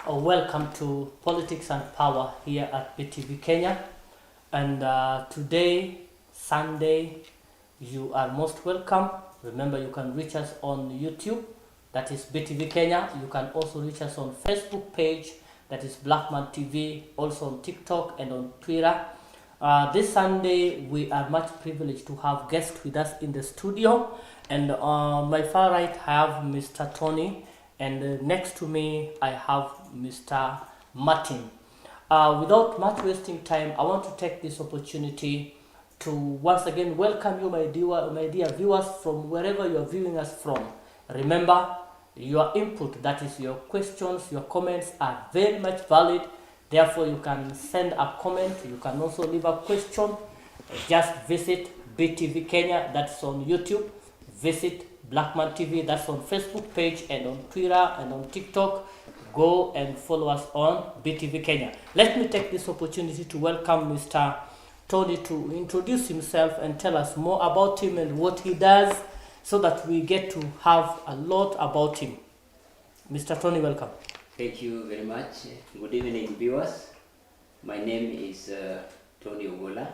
Welcome to Politics and Power here at BTV Kenya. And today, Sunday, you are most welcome. Remember, you can reach us on YouTube, that is BTV Kenya. You can also reach us on Facebook page, that is Blackman TV, also on TikTok and on Twitter. This Sunday, we are much privileged to have guests with us in the studio. And on my far right, I have Mr. Tony. And next to me, I have Mr. Martin. Without much wasting time, I want to take this opportunity to once again welcome you, my dear viewers, from wherever you are viewing us from. Remember, your input, that is your questions, your comments, are very much valid. Therefore, you can send a comment. You can also leave a question. Just visit BTV Kenya, that's on YouTube. Visit Blackman TV, that's on Facebook page and on Twitter and on TikTok. Go and follow us on BTV Kenya. Let me take this opportunity to welcome Mr. Tony to introduce himself and tell us more about him and what he does so that we get to have a lot about him. Mr. Tony, welcome. Thank you very much. Good evening, viewers. My name is Tony Ogola.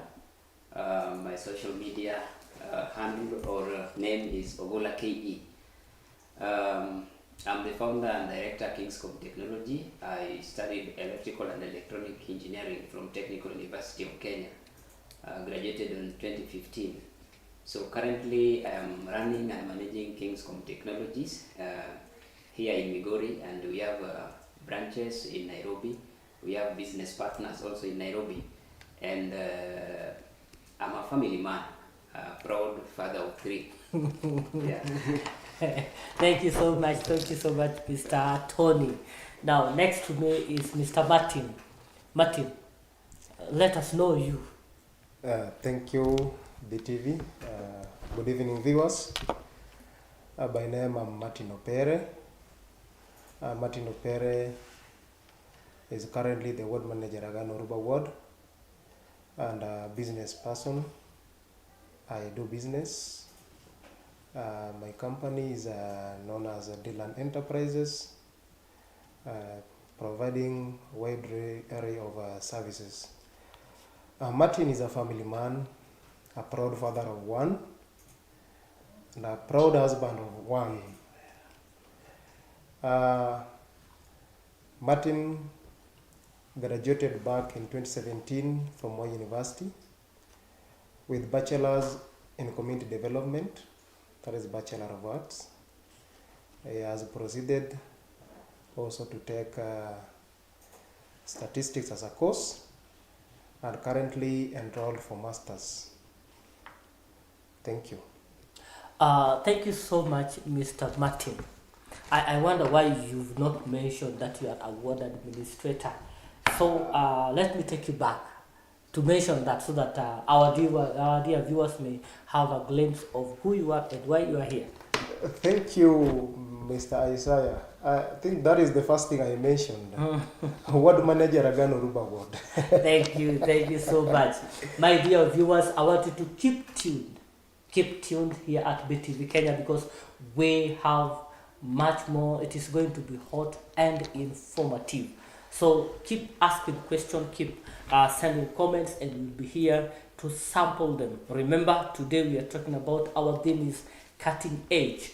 My social media handle or name is Ogola KE. I'm the founder and director at Kingscom Technology. I studied electrical and electronic engineering from Technical University of Kenya. Graduated in 2015. So currently I am running and managing Kingscom Technologies here in Migori, and we have branches in Nairobi. We have business partners also in Nairobi, and I'm a family man. Proud father of 3. Yeah. Thank you so much. Thank you so much, Mr. Tony. Now, next to me is Mr. Martin. Martin, let us know you. Thank you, BTV. Good evening, viewers. By name, I'm Martin Opere. Martin Opere is currently the ward manager at Ruba Ward and a business person. I do business. My company is known as Dylan Enterprises, providing a wide array of services. Martin is a family man, a proud father of 1, and a proud husband of 1. Martin graduated back in 2017 from Moi University with bachelor's in community development, that is Bachelor of Arts. He has proceeded also to take statistics as a course and currently enrolled for masters. Thank you. Thank you so much, Mr. Martin. I wonder why you've not mentioned that you are a ward administrator. So let me take you back to mention that so that our dear viewers may have a glimpse of who you are and why you are here. Thank you, Mr. Isaiah. I think that is the first thing I mentioned. Ward manager Agano Ruba Ward. Thank you so much. My dear viewers, I want you to keep tuned here at BTV Kenya because we have much more. It is going to be hot and informative. So keep asking questions, keep sending comments, and we'll be here to sample them. Remember, today we are talking about, our theme is cutting edge.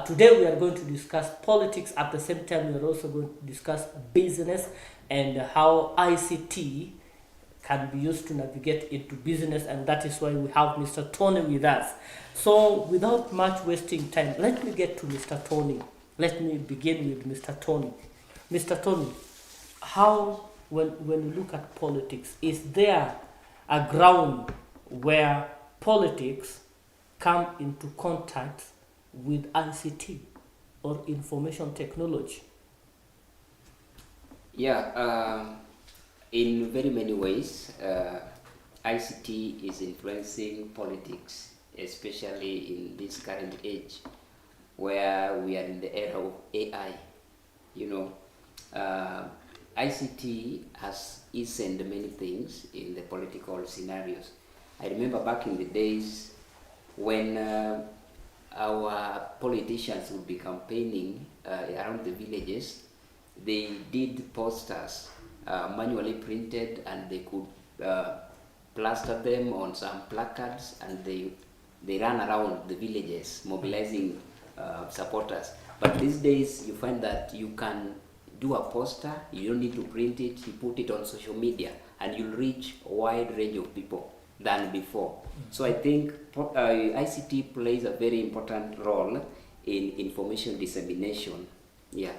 Today we are going to discuss politics. At the same time, we are also going to discuss business and how ICT can be used to navigate into business, and that is why we have Mr. Tony with us. So without much wasting time, let me get to Mr. Tony. Let me begin with Mr. Tony. Mr. Tony, how, when you look at politics, is there a ground where politics come into contact with ICT or information technology? Yeah, in very many ways, ICT is influencing politics, especially in this current age where we are in the era of AI. ICT has eased many things in the political scenarios. I remember back in the days when our politicians would be campaigning around the villages, they did posters manually printed, and they could plaster them on some placards, and they ran around the villages mobilizing supporters. But these days you find that you can do a poster, you don't need to print it, you put it on social media, and you'll reach a wide range of people than before. So I think ICT plays a very important role in information dissemination. Yeah.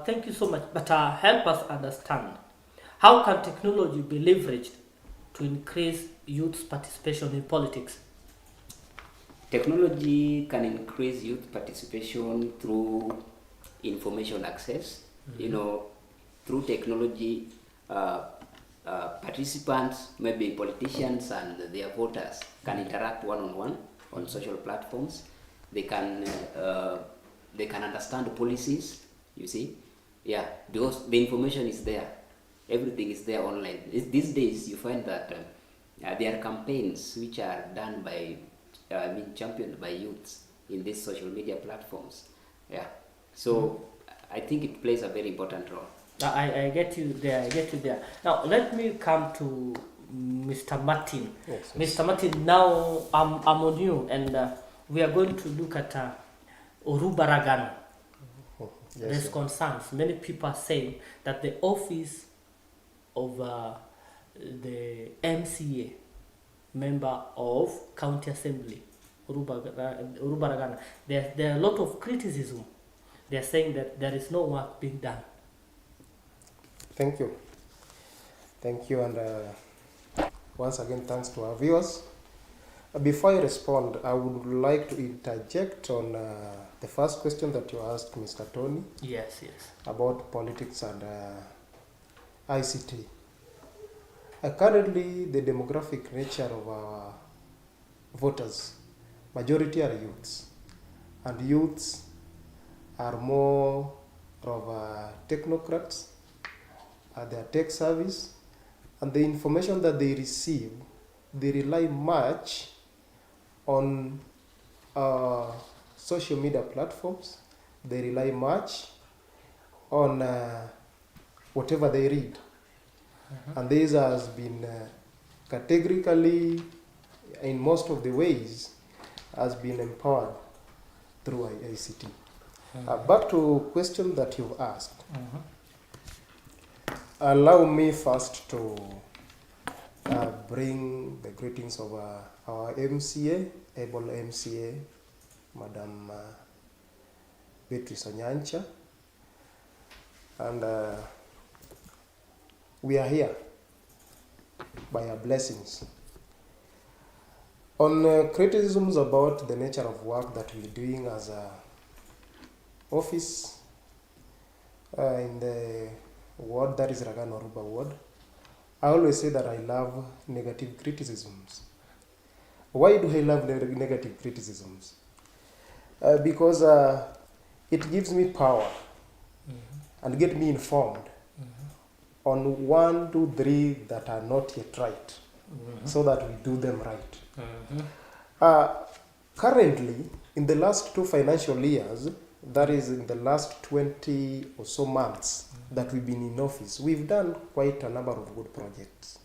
Thank you so much. But help us understand, how can technology be leveraged to increase youth's participation in politics? Technology can increase youth participation through information access. You know, through technology, participants, maybe politicians and their voters, can interact one-on-one on social platforms. They can understand policies. You see, yeah, because the information is there, everything is there online. These days, you find that there are campaigns which are done by, championed by youths in these social media platforms. Yeah, so I think it plays a very important role. I get you there. Now, let me come to Mr. Martin. Yes. Mr. Martin, now I'm on you, and we are going to look at Orubaragano. Yes, There's sir. concerns. Many people are saying that the office of the MCA, member of County Assembly, Orubaragana, there are a lot of criticism. They are saying that there is no work being done. Thank you. Thank you, and once again, thanks to our viewers. Before I respond, I would like to interject on the first question that you asked, Mr. Tony, Yes. about politics and ICT. Currently, the demographic nature of our voters, majority are youths, and youths are more of technocrats, their tech service, and the information that they receive, they rely much on social media platforms. They rely much on whatever they read. And this has been categorically, in most of the ways, has been empowered through ICT. Back to question that you've asked. Allow me first to bring the greetings of our MCA, able MCA, Madam Beatrice Onyancha, and we are here by her blessings. On criticisms about the nature of work that we're doing as a office in the ward that is Ragano Ruba ward, I always say that I love negative criticisms. Why do I love negative criticisms? Because it gives me power and get me informed on 1, 2, 3 that are not yet right, so that we do them right. Currently, in the last 2 financial years, that is in the last 20 or so months that we've been in office, we've done quite a number of good projects.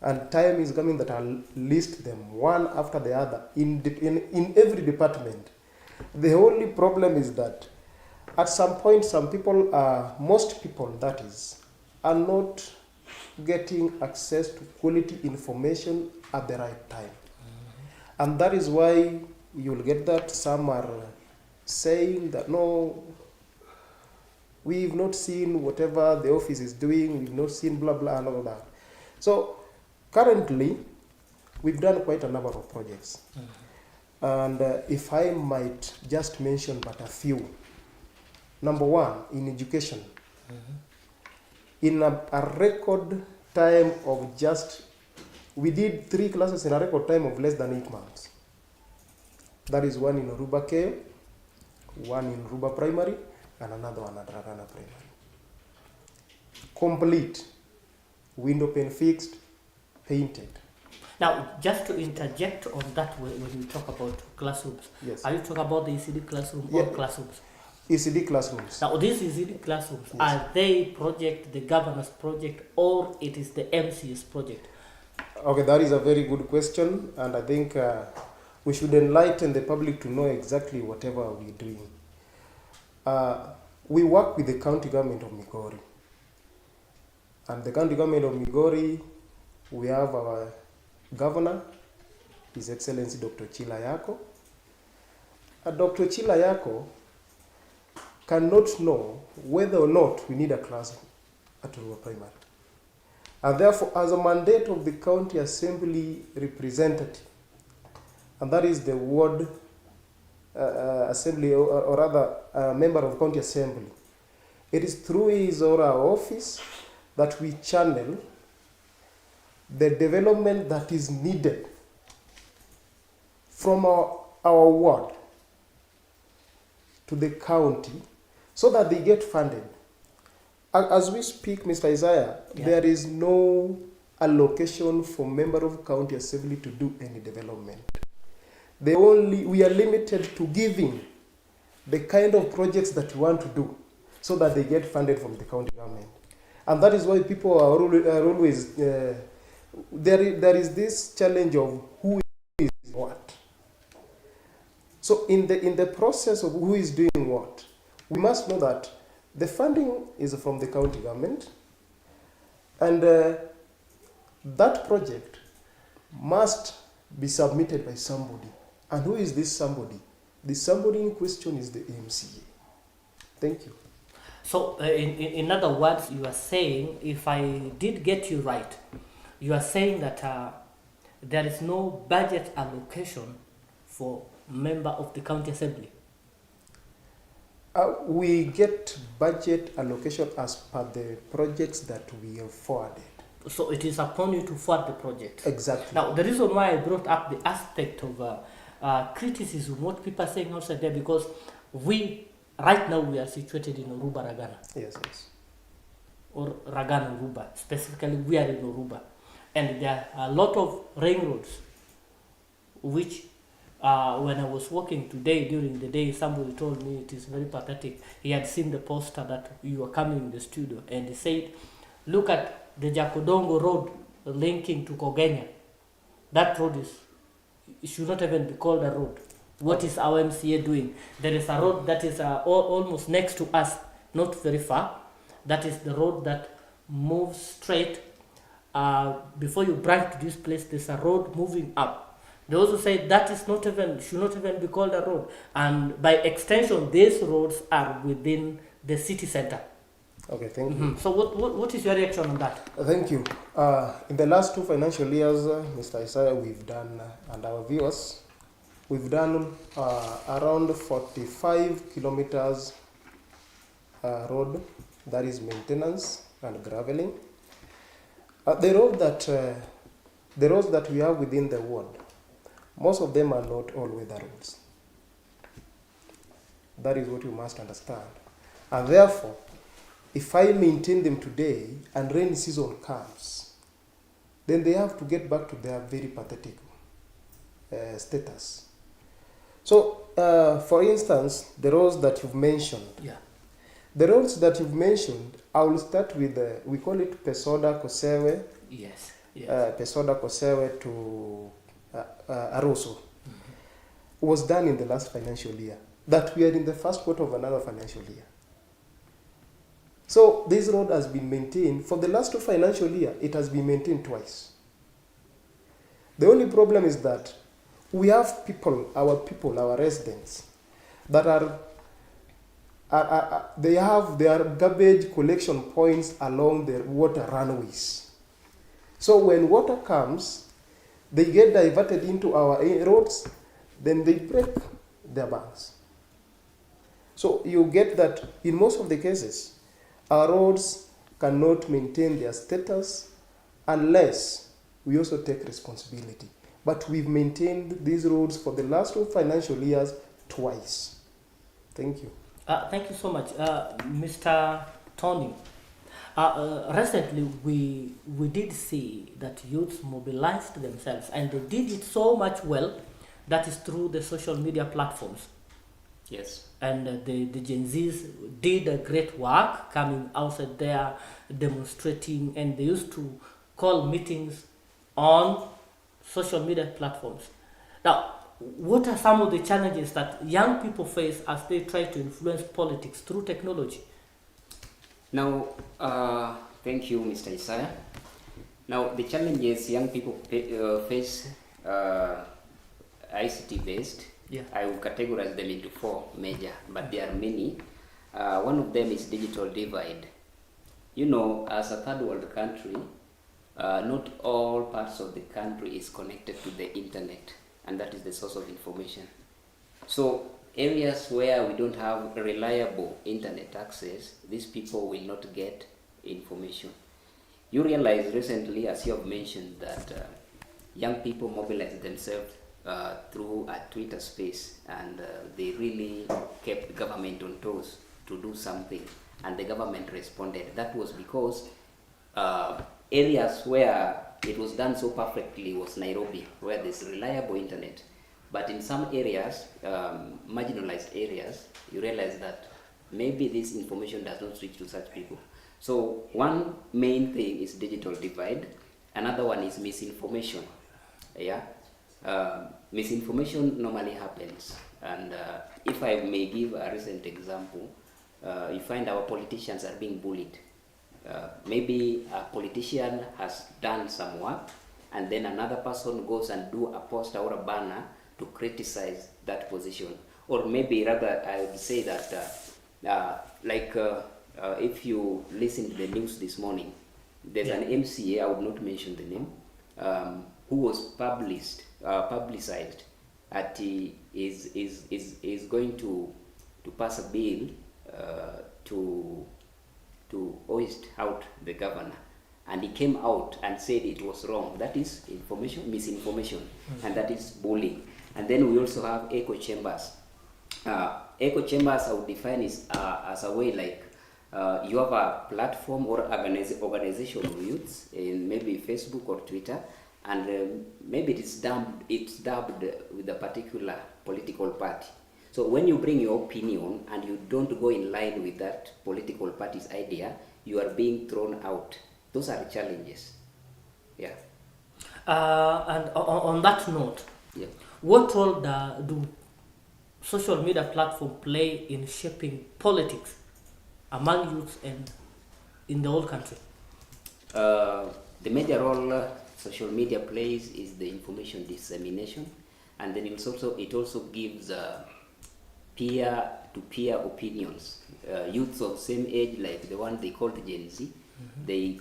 And time is coming that I'll list them one after the other in every department. The only problem is that at some point, some people most people that is, are not getting access to quality information at the right time. And that is why you'll get that some are saying that no, we've not seen whatever the office is doing, we've not seen blah blah and all that. So currently, we've done quite a number of projects. And if I might just mention but a few. Number one, in education. In a record time of we did 3 classes in a record time of less than 8 months. That is one in Oruba K, one in Oruba Primary, and another one at Ragana Primary. Complete. Window pane fixed, painted. Now, just to interject on that when you talk about classrooms, Yes. are you talking about the ECD classroom Yeah. or classrooms? ECD classrooms. Now, this is in classrooms. Yes. Are they project, the governor's project, or it is the MC's project? Okay, that is a very good question, and I think we should enlighten the public to know exactly whatever we're doing. We work with the county government of Migori, and the county government of Migori, we have our governor, His Excellency Dr. Chilayako. Dr. Chilayako cannot know whether or not we need a classroom at Ruwa Primary. And therefore, as a mandate of the county assembly representative, and that is the ward assembly, or rather member of county assembly, it is through his or our office that we channel the development that is needed from our ward to the county so that they get funded. As we speak, Mr. Isaiah, there is no allocation for member of county assembly to do any development. We are limited to giving the kind of projects that we want to do so that they get funded from the county government. And that is why people are always, there is this challenge of who is what. So in the process of who is doing what, we must know that the funding is from the county government, and that project must be submitted by somebody. And who is this somebody? The somebody in question is the MCA. Thank you. So, in other words, you are saying, if I did get you right, you are saying that there is no budget allocation for member of the county assembly. We get budget allocation as per the projects that we have forwarded. So it is upon you to forward the project. Exactly. Now, the reason why I brought up the aspect of criticism, what people are saying outside there, because right now we are situated in Oruba, Ragana. Yes, yes. Or Ragana, Oruba. Specifically, we are in Oruba. And there are a lot of railroads, which when I was walking today, during the day, somebody told me it is very pathetic. He had seen the poster that you were coming in the studio, and he said, look at the Jakodongo road linking to Kogenya. That road it should not even be called a road. What is our MCA doing? There is a road that is almost next to us, not very far. That is the road that moves straight. Before you branch to this place, there's a road moving up. They also say that should not even be called a road. And by extension, these roads are within the city center. Okay, thank you. So what is your reaction on that? Thank you. In the last 2 financial years, Mr. Isaiah, we've done, and our viewers, we've done around 45 kilometers road, that is maintenance and graveling. The roads that we have within the ward, most of them are not all-weather roads. That is what you must understand. And therefore, if I maintain them today and rainy season comes, then they have to get back to their very pathetic status. So, for instance, the roads that you've mentioned. Yeah. The roads that you've mentioned, I will start with, we call it Pesoda Kosewe. Yes. Pesoda Kosewe to Aroso. Was done in the last financial year. That we are in the first quarter of another financial year. So this road has been maintained for the last 2 financial years. It has been maintained twice. The only problem is that we have our residents, that they have their garbage collection points along the water runways. So when water comes, they get diverted into our roads, then they break their banks. So you get that in most of the cases, our roads cannot maintain their status unless we also take responsibility. But we've maintained these roads for the last 2 financial years twice. Thank you. Thank you so much, Mr. Tony. Recently, we did see that youths mobilized themselves, and they did it so much well. That is through the social media platforms. Yes. And the Gen Zs did a great work coming outside there, demonstrating, and they used to call meetings on social media platforms. Now, what are some of the challenges that young people face as they try to influence politics through technology? Now, thank you, Mr. Isaiah. Now, the challenges young people face ICT based, Yeah. I will categorize them into four major, but there are many. One of them is digital divide. You know, as a third world country, not all parts of the country is connected to the internet, and that is the source of information. So areas where we don't have reliable internet access, these people will not get information. You realize recently, as you have mentioned, that young people mobilize themselves through a Twitter space, and they really kept the government on toes to do something, and the government responded. That was because areas where it was done so perfectly was Nairobi, where there's reliable internet. But in some areas, marginalized areas, you realize that maybe this information does not reach to such people. So one main thing is digital divide. Another one is misinformation. Yeah, misinformation normally happens, and if I may give a recent example, you find our politicians are being bullied. Maybe a politician has done some work, and then another person goes and do a poster or a banner to criticize that position. Or maybe rather I would say that if you listen to the news this morning, there's an MCA, I would not mention the name, who was publicized that he is going to pass a bill to hoist out the governor, and he came out and said it was wrong. That is misinformation, and that is bullying. And then we also have echo chambers. Echo chambers, I would define is as a way like you have a platform or organization of youths in maybe Facebook or Twitter, and maybe it's dubbed with a particular political party. So when you bring your opinion and you don't go in line with that political party's idea, you are being thrown out. Those are the challenges. Yeah. And on that note, Yeah. what role do social media platforms play in shaping politics among youths and in the whole country? The major role social media plays is the information dissemination, and then it also gives peer-to-peer opinions. Youths of same age, like the one they call the Gen Z, they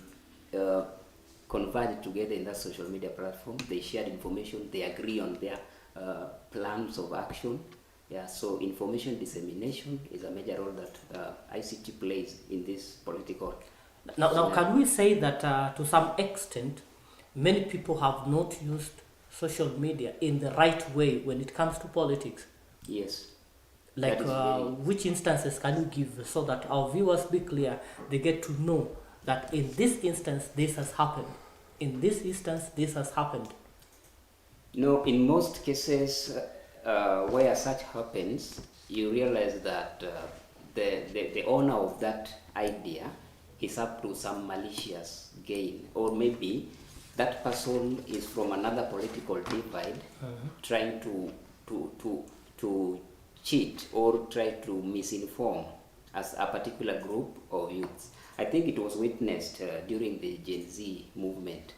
converge together in that social media platform. They share information. They agree on their plans of action. Yeah, so information dissemination is a major role that ICT plays in this political. Now, can we say that to some extent, many people have not used social media in the right way when it comes to politics? Yes. Like which instances can you give so that our viewers be clear, they get to know that in this instance this has happened, in this instance this has happened? No, in most cases where such happens, you realize that the owner of that idea is up to some malicious gain, or maybe that person is from another political divide, trying to cheat or try to misinform as a particular group of youths. I think it was witnessed during the Gen Z movement,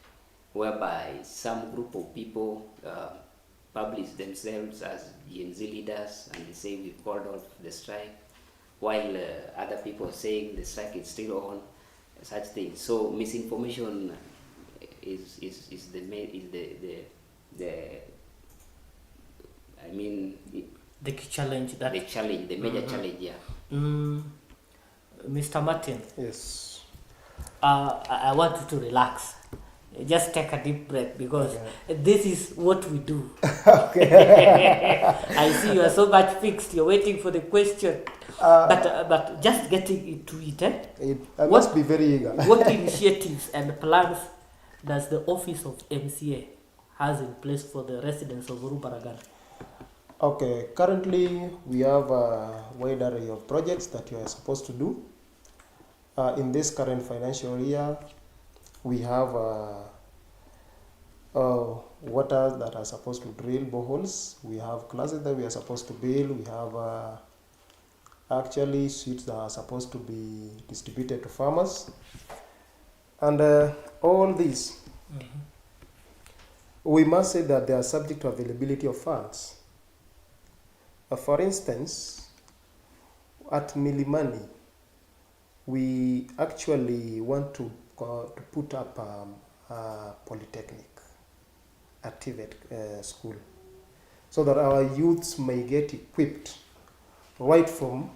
whereby some group of people publish themselves as Gen Z leaders, and they say we've called off the strike, while other people are saying the strike is still on, such things. So misinformation is the key challenge, that the major challenge, yeah. Mr. Martin, Yes. I want you to relax. Just take a deep breath, because this is what we do. I see you are so much fixed. You're waiting for the question, but just getting into it. I must be very eager. What initiatives and plans does the office of MCA has in place for the residents of Rubaragan? Okay, currently we have a wide array of projects that you are supposed to do. In this current financial year, we have water that are supposed to drill boreholes. We have classes that we are supposed to build. We have actually seeds that are supposed to be distributed to farmers. And all these, we must say that they are subject to availability of funds. For instance, at Milimani, we actually want to put up a polytechnic, a TVET school, so that our youths may get equipped right from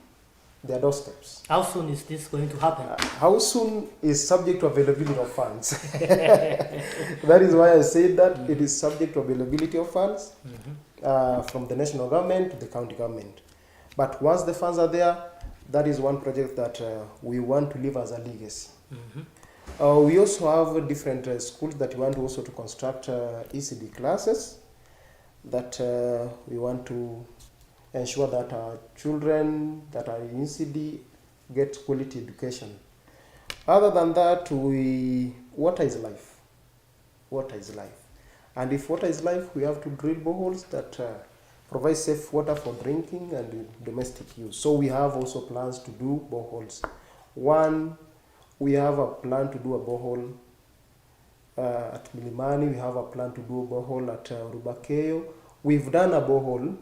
their doorsteps. How soon is this going to happen? How soon is subject to availability of funds. That is why I said that it is subject to availability of funds from the national government to the county government. But once the funds are there, that is one project that we want to leave as a legacy. We also have different schools that we want also to construct ECD classes that we want to ensure that our children that are in ECD get quality education. Other than that, water is life. Water is life. And if water is life, we have to drill boreholes that provide safe water for drinking and domestic use. So we have also plans to do boreholes. One, we have a plan to do a borehole at Milimani. We have a plan to do a borehole at Rubakeyo. We've done a borehole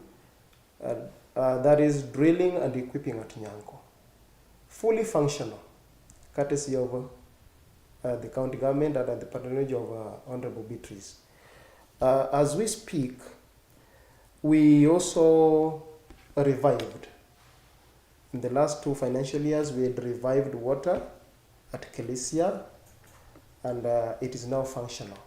that is drilling and equipping at Nyanko. Fully functional, courtesy of the county government and the patronage of Honorable Beatrice. As we speak, we also revived. In the last 2 financial years, we had revived water at Kelisia, and it is now functional.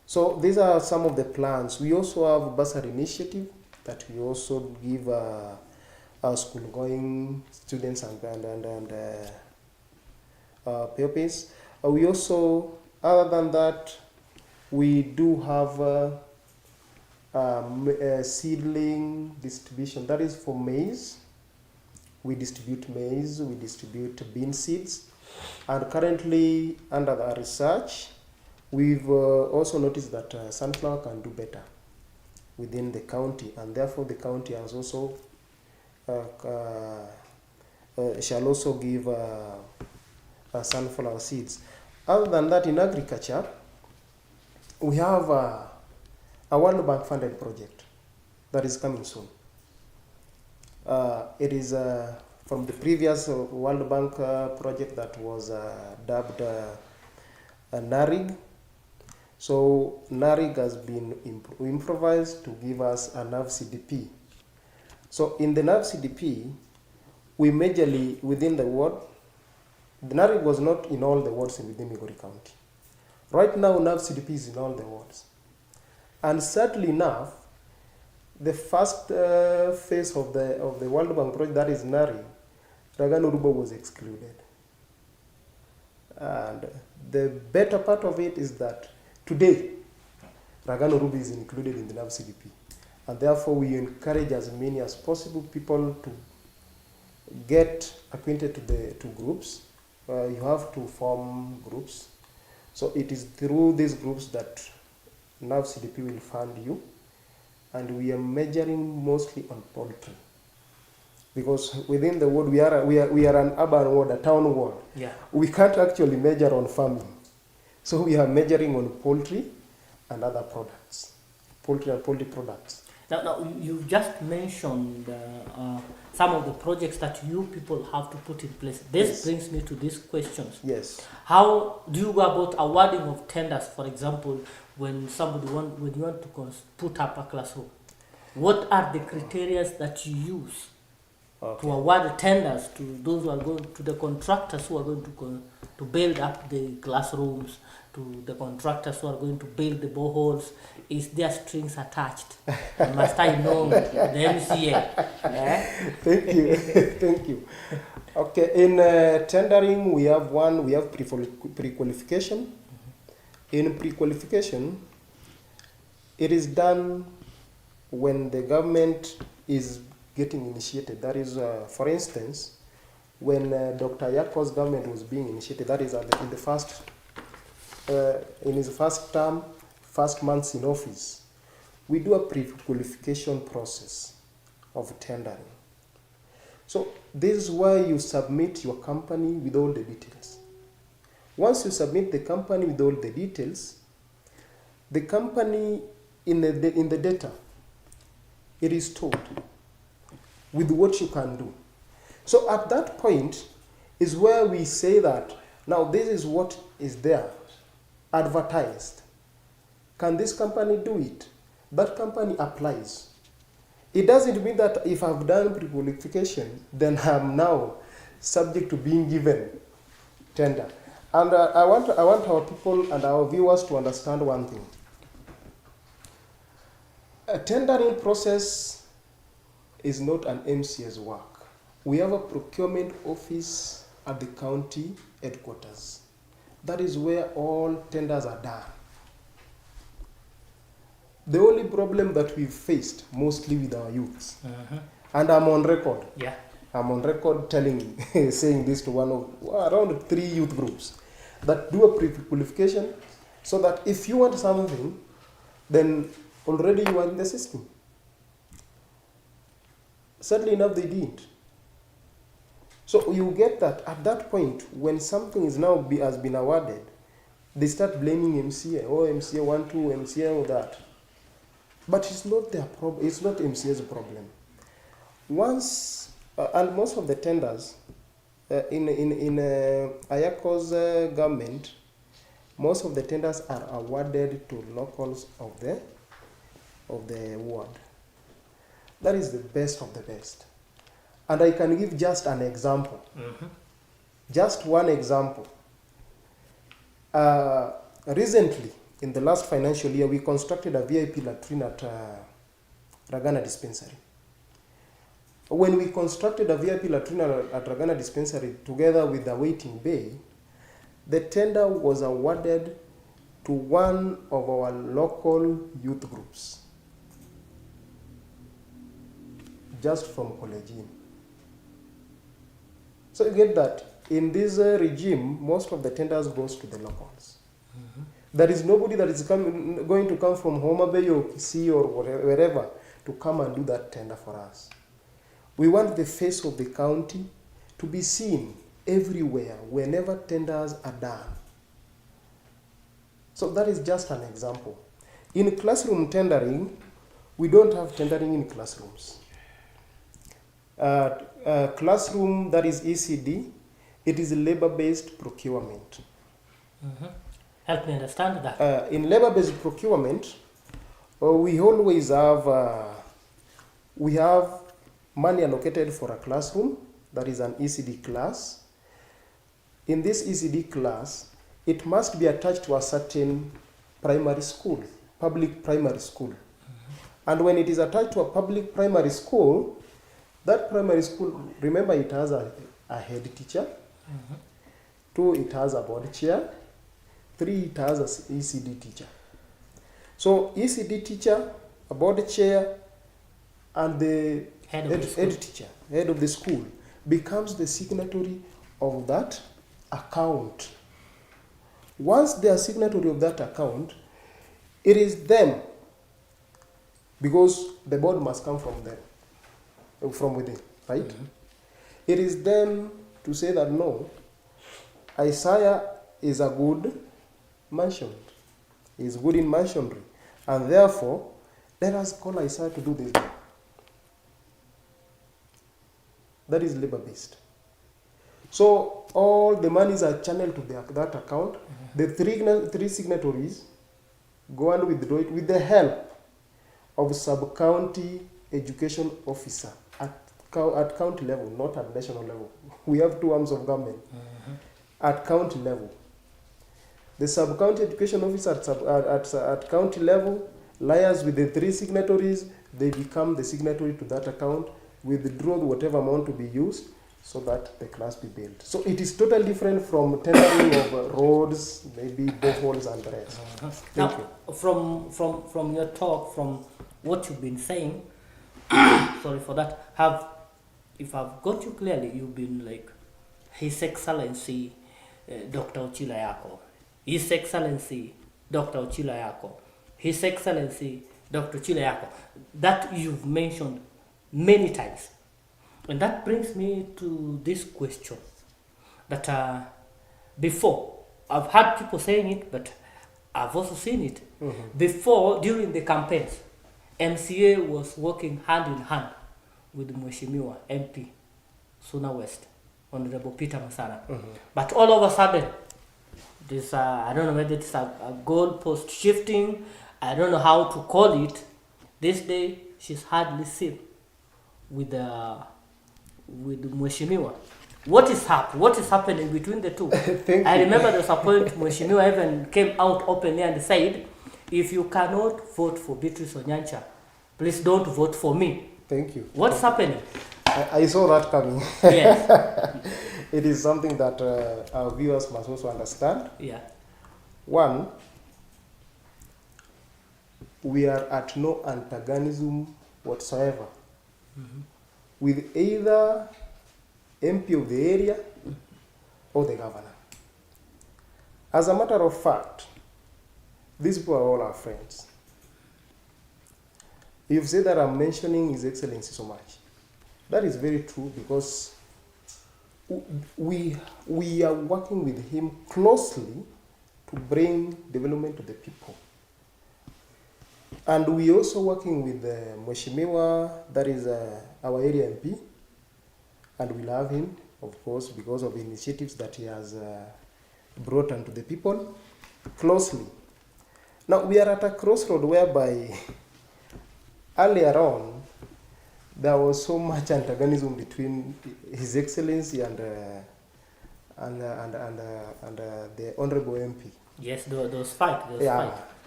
So these are some of the plans. We also have bursary initiative that we also give our school-going students and pupils. We also, other than that, we do have seedling distribution. That is for maize. We distribute maize, we distribute bean seeds. And currently, under our research, we've also noticed that sunflower can do better within the county, and therefore the county has also shall also give sunflower seeds. Other than that, in agriculture, we have a World Bank funded project that is coming soon. It is from the previous World Bank project that was dubbed NARIG. So NARIG has been improvised to give us a NAV CDP. So in the NAV CDP, we majorly within the ward, the NARIG was not in all the wards within Migori County. Right now, NAV CDP is in all the wards. And sadly enough, the first phase of the World Bank project, that is NARIG, Raganuruba was excluded. And the better part of it is that today, Raganuruba is included in the NAV CDP. And therefore, we encourage as many as possible people to get acquainted to the 2 groups. You have to form groups. So it is through these groups that NAV CDP will fund you. And we are measuring mostly on poultry. Because within the ward, we are an urban ward, a town ward. Yeah. We can't actually measure on farming. So we are measuring on poultry and other products, poultry and poultry products. Now you just mentioned some of the projects that you people have to put in place. This brings me to these questions. Yes. How do you go about awarding of tenders, for example, when you want to put up a classroom? What are the criteria that you use to award tenders to those who are going to the contractors who are going to build up the classrooms, to the contractors who are going to build the boreholes? Is there strings attached? Must I know the MCA? Thank you. Thank you. Okay, in tendering, we have pre-qualification. In pre-qualification, it is done when the government is getting initiated. That is, for instance, when Dr. Yako's government was being initiated, that is in the first, in his first term, first months in office, we do a pre-qualification process of tendering. So this is where you submit your company with all the details. Once you submit the company with all the details, the company in the data, it is told with what you can do. So at that point is where we say that now this is what is there, advertised. Can this company do it? That company applies. It doesn't mean that if I've done pre-qualification, then I'm now subject to being given tender. And I want our people and our viewers to understand one thing. A tendering process is not an MCA's work. We have a procurement office at the county headquarters. That is where all tenders are done. The only problem that we've faced mostly with our youths, and I'm on record. Yeah. I'm on record telling, saying this to around 3 youth groups that do a pre-qualification, so that if you want something, then already you are in the system. Sadly enough, they didn't. So you get that at that point, when something is now has been awarded, they start blaming MCA. Oh, MCA 1, 2, MCA or that. But it's not their problem. It's not MCA's problem. Once and most of the tenders in Ayako's government, most of the tenders are awarded to locals of the ward. That is the best of the best. And I can give just an example. Just one example. Recently, in the last financial year, we constructed a VIP latrine at Ragana Dispensary. When we constructed a VIP latrine at Ragana Dispensary together with the waiting bay, the tender was awarded to one of our local youth groups, just from Collegian. So you get that in this regime, most of the tenders goes to the locals. There is nobody that is going to come from Homa Bay or Kisii or wherever to come and do that tender for us. We want the face of the county to be seen everywhere, whenever tenders are done. So that is just an example. In classroom tendering, we don't have tendering in classrooms. Classroom that is ECD, it is labor-based procurement. Help me understand that. In labor-based procurement, we always have money allocated for a classroom, that is an ECD class. In this ECD class, it must be attached to a certain primary school, public primary school. And when it is attached to a public primary school, that primary school, remember, it has a head teacher. 2, it has a board chair. 3, it has an ECD teacher. So ECD teacher, a board chair, and the head teacher, head of the school, becomes the signatory of that account. Once they are signatory of that account, it is them, because the board must come from them, from within, right? It is them to say that no, Isaiah is a good merchant. He is good in masonry, and therefore let us call Isaiah to do this. That is labor-based. So all the monies are channeled to that account. The three signatories go and withdraw it with the help of sub-county education officer at county level, not at national level. We have 2 arms of government. At county level. The sub-county education officer at county level liaises with the 3 signatories. They become the signatory to that account, withdraw whatever amount to be used so that the class be built. So it is totally different from tendering of roads, maybe boreholes and the rest. Thank you. From your talk, from what you've been saying, sorry for that, if I've got you clearly, you've been like, His Excellency Dr. Ochila Yako, His Excellency Dr. Ochila Yako, His Excellency Dr. Ochila Yako. That you've mentioned many times. And that brings me to this question that before, I've had people saying it, but I've also seen it. Before, during the campaigns, MCA was working hand in hand with Mheshimiwa MP, Suna West, Honorable Peter Masara. But all of a sudden, this, I don't know whether it's a goalpost shifting, I don't know how to call it. This day, she's hardly seen with Mheshimiwa. What is happening between the two? I remember there's a point Mheshimiwa even came out openly and said, if you cannot vote for Beatrice Onyancha, please don't vote for me. Thank you. What's happening? I saw that coming. Yes. It is something that our viewers must also understand. Yeah. One, we are at no antagonism whatsoever with either MP of the area or the governor. As a matter of fact, these people are all our friends. You've said that I'm mentioning His Excellency so much. That is very true because we are working with him closely to bring development to the people. And we also working with Mheshimiwa, that is our area MP, and we love him, of course, because of initiatives that he has brought onto the people closely. Now, we are at a crossroad whereby earlier on, there was so much antagonism between His Excellency and the Honorable MP. Yes, there was fight.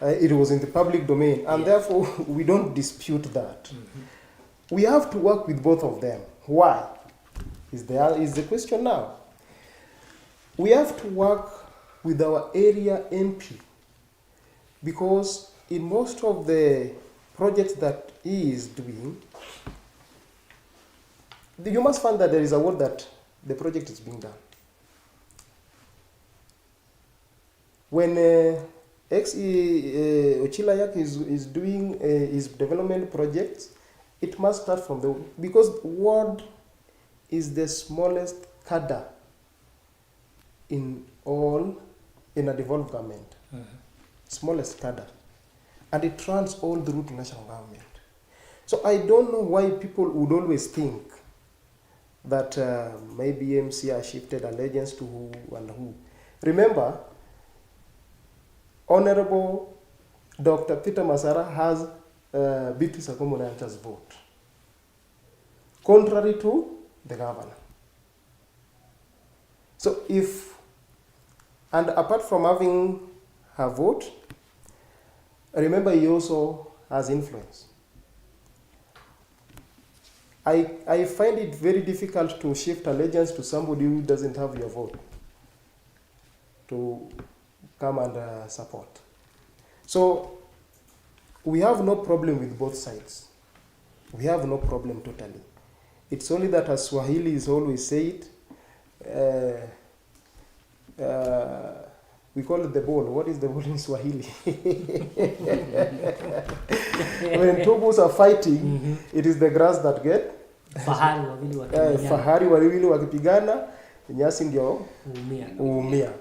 It was in the public domain, and therefore we don't dispute that. We have to work with both of them. Why? Is the question now. We have to work with our area MP because in most of the projects that he is doing, you must find that there is a word that the project is being done. When Ochilayak is doing his development projects, it must start from because ward is the smallest cadre in a devolved government. Smallest cadre. And it runs all through to national government. So I don't know why people would always think that maybe MCA shifted allegiance to who and who. Remember, Honorable Dr. Peter Masara has Beatrice Onyancha's vote, contrary to the governor. So and apart from having her vote, remember he also has influence. I find it very difficult to shift allegiance to somebody who doesn't have your vote to come and support. So we have no problem with both sides. We have no problem totally. It's only that, as Swahili is always said, we call it the ball. What is the ball in Swahili? When two bulls are fighting, it is the grass that get fahari wawili wakipigana, nyasi ndio huumia.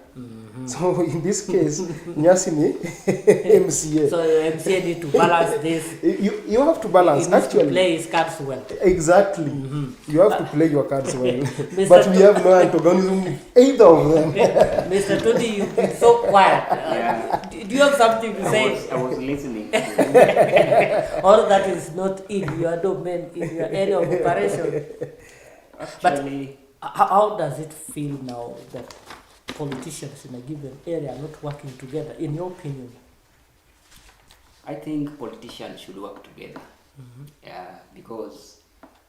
So in this case, nyasi ni MCA. So MCA need to balance this. You have to balance. Actually, to play his cards well. Exactly. You have to play your cards well. But we have no antagonism with either of them. Mr. Todi, you've been so quiet. Do you have something to say? I was listening. All that is not in your domain, in your area of operation. Actually, but how does it feel now that politicians in a given area are not working together, in your opinion? I think politicians should work together. Because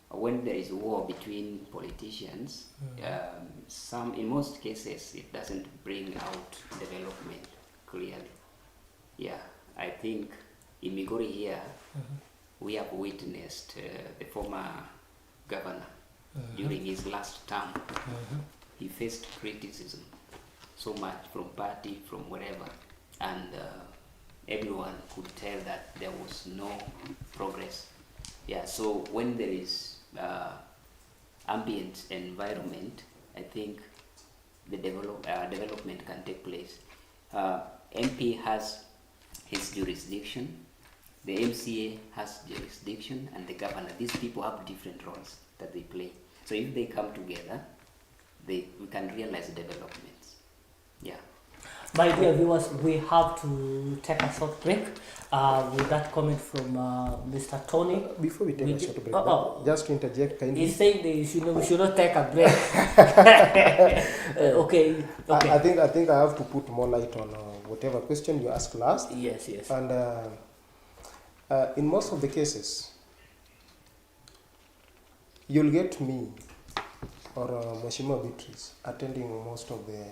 when there is war between politicians, in most cases it doesn't bring out development clearly. I think in Migori here, we have witnessed the former governor during his last term. He faced criticism so much from party, from wherever, and everyone could tell that there was no progress. Yeah, so when there is ambient environment, I think the development can take place. MP has his jurisdiction, the MCA has jurisdiction, and the governor. These people have different roles that they play. So if they come together, we can realize developments. Yeah. My dear viewers, we have to take a short break with that comment from Mr. Tony. Before we take a short break, just to interject kindly. He's saying that we should not take a break. Okay. I think I have to put more light on whatever question you asked last. Yes. And in most of the cases, you'll get me or Mheshimiwa Beatrice attending most of the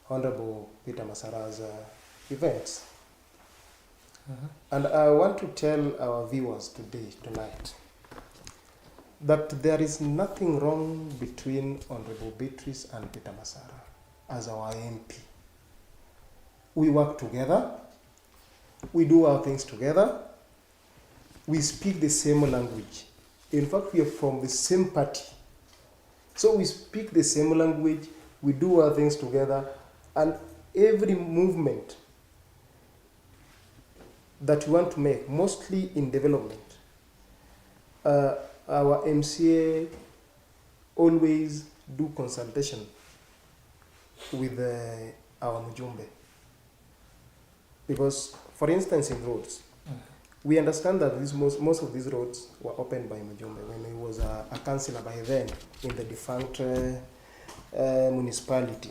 Honorable Peter Masara's events. And I want to tell our viewers tonight, that there is nothing wrong between Honorable Beatrice and Peter Masara as our MP. We work together, we do our things together, we speak the same language. In fact, we are from the same party. So we speak the same language, we do our things together, and every movement that we want to make, mostly in development, our MCA always do consultation with our Mujumbe. Because, for instance, in roads, we understand that most of these roads were opened by Mujumbe when he was a councillor by then in the defunct municipality.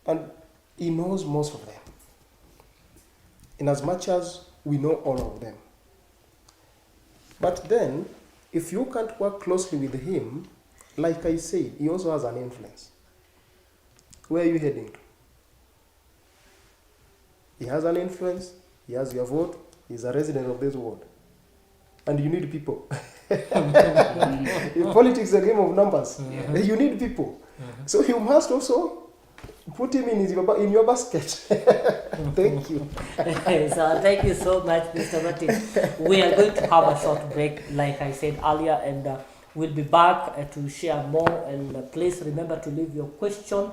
And he knows most of them, in as much as we know all of them. But then, if you can't work closely with him, like I said, he also has an influence. Where are you heading to? He has an influence, he has your vote, he's a resident of this ward. And you need people. In politics, a game of numbers. You need people. So you must also put him in your basket. Thank you. So thank you so much, Mr. Martin. We are going to have a short break, like I said earlier, and we'll be back to share more. And please remember to leave your question.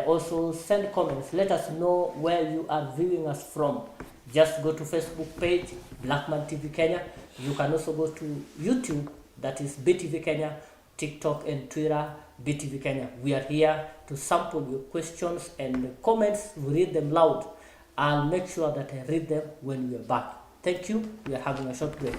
Also send comments. Let us know where you are viewing us from. Just go to Facebook page, Blackman TV Kenya. You can also go to YouTube, that is BTV Kenya, TikTok and Twitter, BTV Kenya. We are here to sample your questions and comments. We read them loud. I'll make sure that I read them when we are back. Thank you. We are having a short break.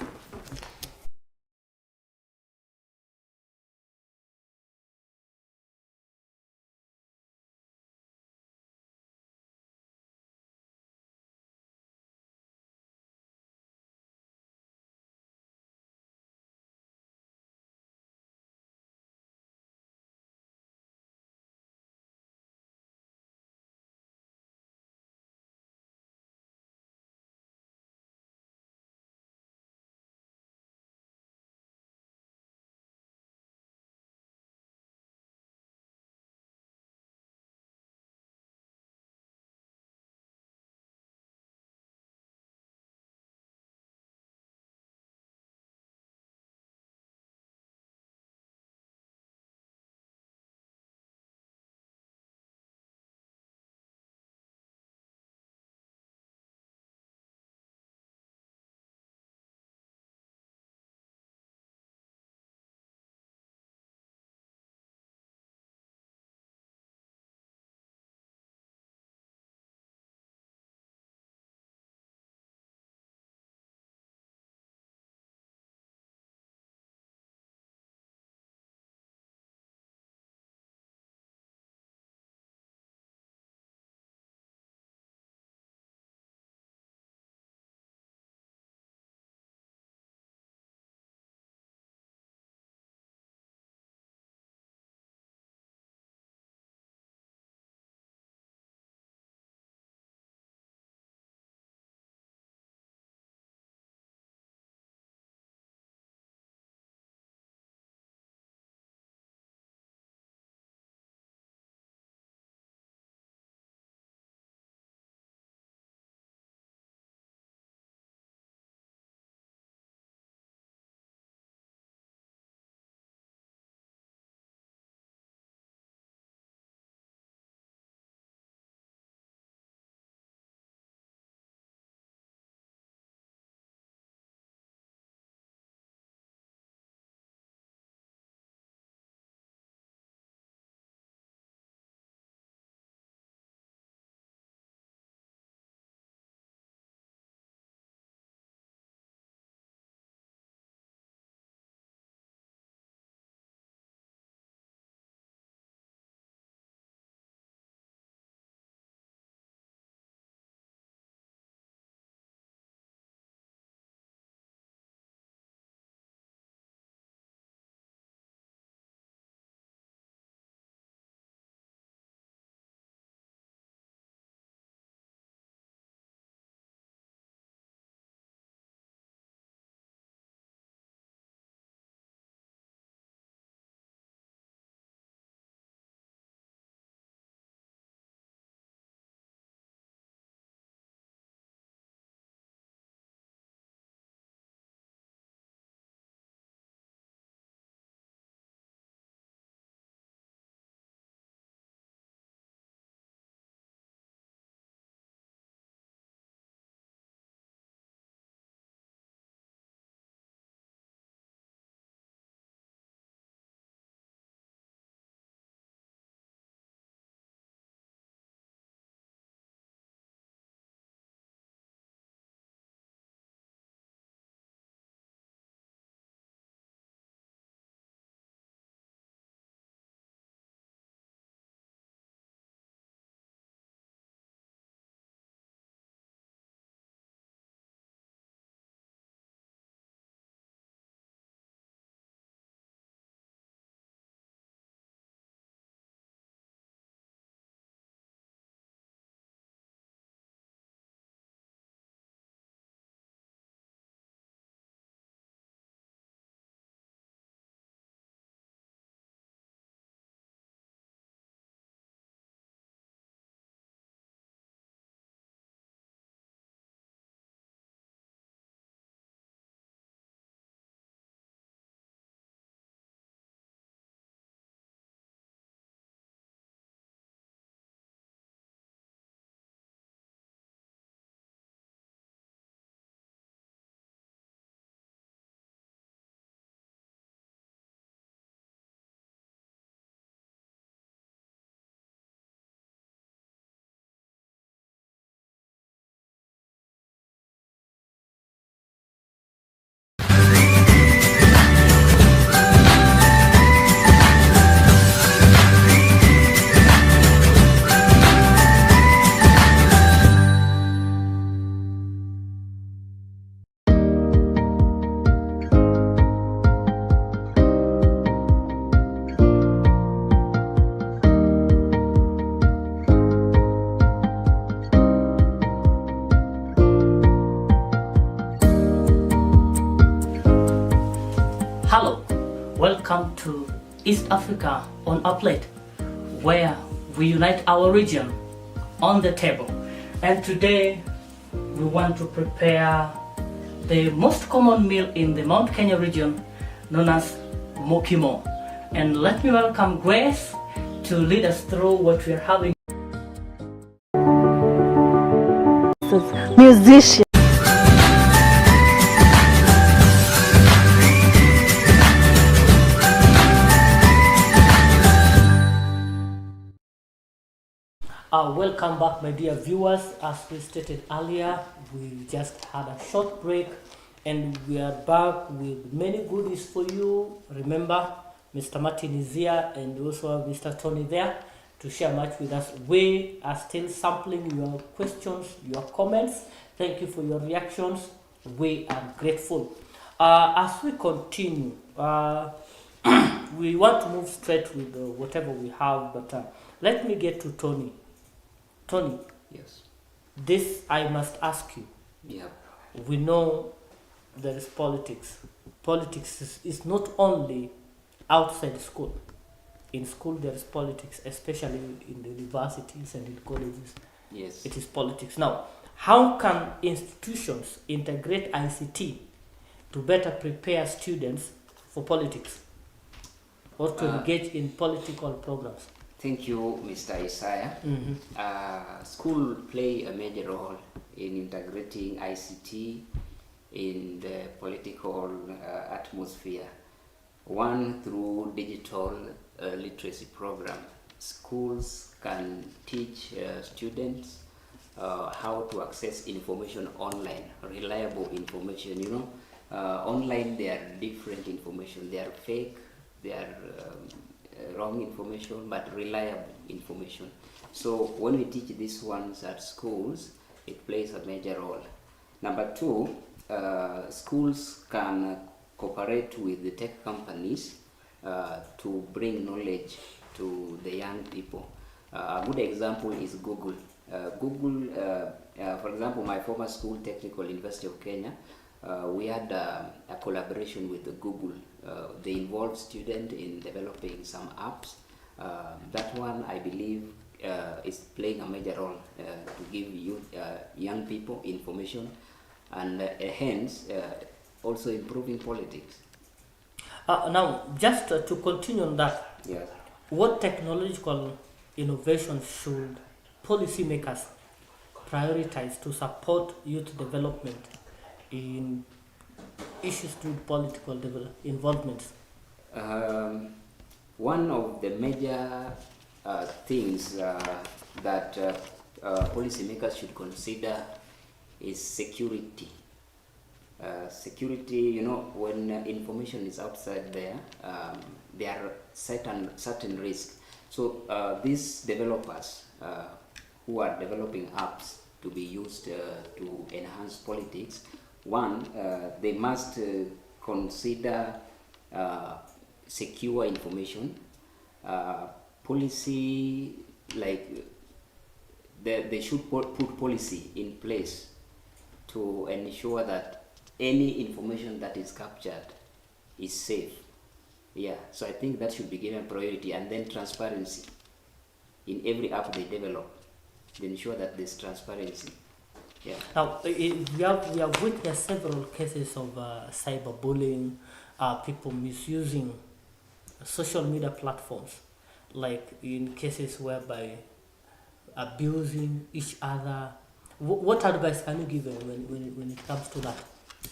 Hello, welcome to East Africa on a plate, where we unite our region on the table. And today we want to prepare the most common meal in the Mount Kenya region, known as mokimo. And let me welcome Grace to lead us through what we're having. Musician. Welcome back, my dear viewers. As we stated earlier, we just had a short break and we are back with many goodies for you. Remember, Mr. Martin is here and also Mr. Tony there to share much with us. We are still sampling your questions, your comments. Thank you for your reactions. We are grateful. As we continue, we want to move straight with whatever we have, but let me get to Tony. Tony, Yes. this I must ask you. Yeah. We know there is politics. Politics is not only outside school. In school there is politics, especially in the universities and in colleges. Yes. It is politics. Now, how can institutions integrate ICT to better prepare students for politics or to engage in political programs? Thank you, Mr. Isaiah. School play a major role in integrating ICT in the political atmosphere. One, through digital literacy program. Schools can teach students how to access information online, reliable information. You know, online there are different information. They are fake, they are wrong information, but reliable information. So when we teach these ones at schools, it plays a major role. Number two, schools can cooperate with the tech companies to bring knowledge to the young people. A good example is Google. For example, my former school, Technical University of Kenya, we had a collaboration with Google. They involved students in developing some apps. That one, I believe, is playing a major role to give young people information and hence also improving politics. Now, just to continue on that, Yes. what technological innovations should policymakers prioritize to support youth development in issues to political involvement? One of the major things that policymakers should consider is security. Security, you know, when information is outside there, there are certain risks. So these developers who are developing apps to be used to enhance politics, one, they must consider secure information, policy, like they should put policy in place to ensure that any information that is captured is safe. Yeah, so I think that should be given priority, and then transparency in every app they develop. They ensure that there's transparency. Yeah. Now, we have witnessed several cases of cyberbullying, people misusing social media platforms, like in cases whereby abusing each other. What advice can you give when it comes to that?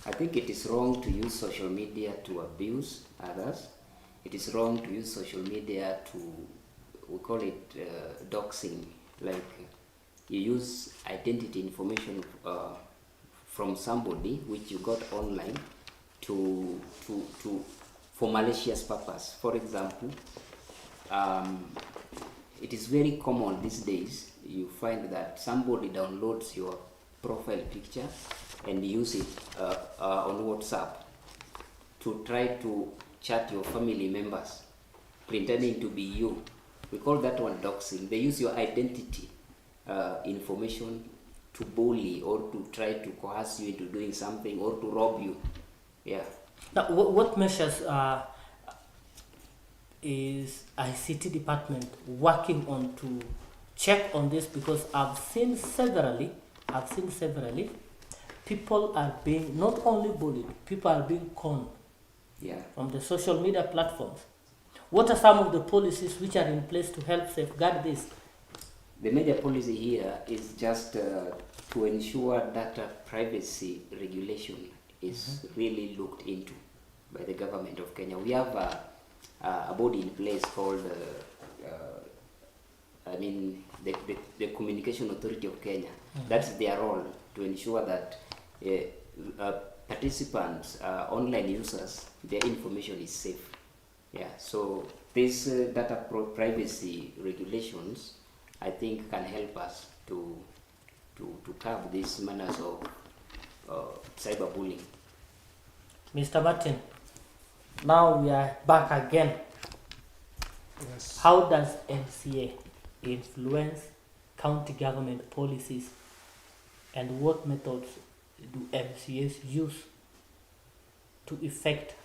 I think it is wrong to use social media to abuse others. It is wrong to use social media to, we call it doxing, like you use identity information from somebody which you got online for malicious purpose. For example, it is very common these days. You find that somebody downloads your profile picture and use it on WhatsApp to try to chat your family members, pretending to be you. We call that one doxing. They use your identity information to bully or to try to coerce you into doing something or to rob you. Yeah. Now, what measures is ICT department working on to check on this? Because I've seen severally, people are being not only bullied, people are being conned Yeah. from the social media platforms. What are some of the policies which are in place to help safeguard this? The major policy here is just to ensure data privacy regulation is really looked into by the government of Kenya. We have a body in place called, the Communication Authority of Kenya. That's their role, to ensure that participants, online users, their information is safe. Yeah, so these data privacy regulations, I think, can help us to curb these manners of cyberbullying. Mr. Martin, now we are back again. Yes. How does MCA influence county government policies, and what methods do MCAs use to effect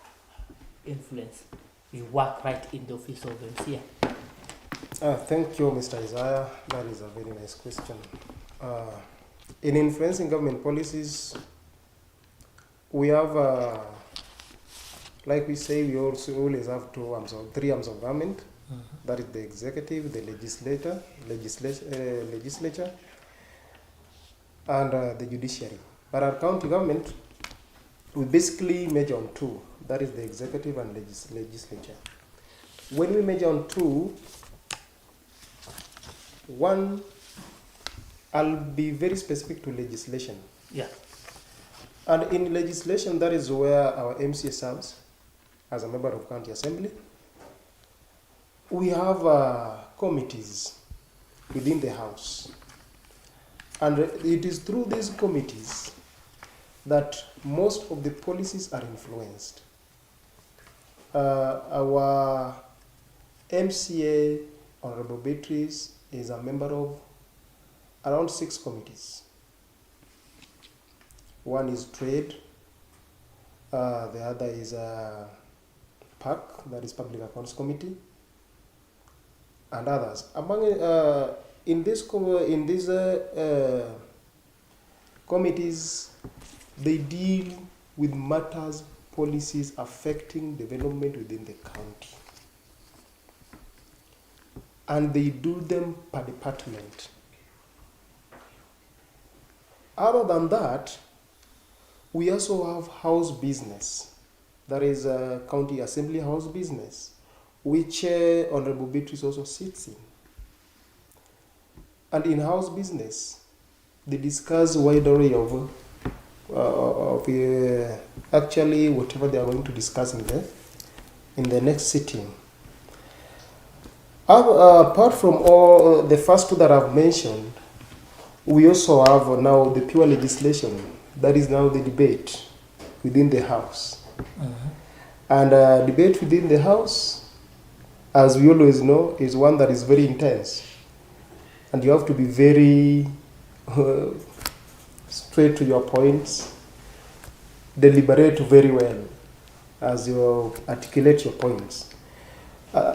influence? You work right in the office of MCA. Thank you, Mr. Isaiah. That is a very nice question. In influencing government policies, we have, like we say, we also always have three arms of government. That is the executive, the legislature, and the judiciary. But our county government, we basically measure on two. That is the executive and legislature. When we measure on two, one, I'll be very specific to legislation. Yeah. And in legislation, that is where our MCA serves as a member of county assembly. We have committees within the house. And it is through these committees that most of the policies are influenced. Our MCA, Honorable Beatrice, is a member of around 6 committees. One is trade, the other is PAC, that is Public Accounts Committee, and others. Among in these committees, they deal with matters, policies affecting development within the county, and they do them per department. Other than that, we also have house business. That is a county assembly house business, which Honorable Beatrice also sits in. And in house business, they discuss a wide array of actually whatever they are going to discuss in the next sitting. Apart from all the first two that I've mentioned, we also have now the pure legislation. That is now the debate within the house. And debate within the house, as we always know, is one that is very intense. And you have to be very straight to your points, deliberate very well as you articulate your points.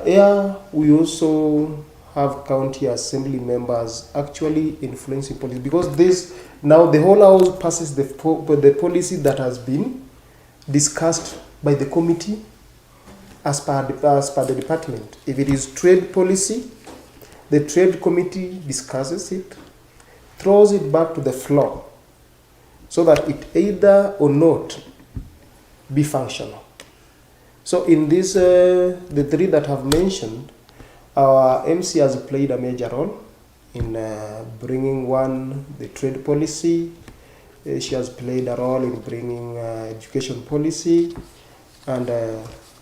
Here, we also have county assembly members actually influencing policy, because this now the whole house passes the policy that has been discussed by the committee as per the department. If it is trade policy, the trade committee discusses it, throws it back to the floor, so that it either or not be functional. So in this, the three that I've mentioned, our MC has played a major role in bringing the trade policy. She has played a role in bringing education policy and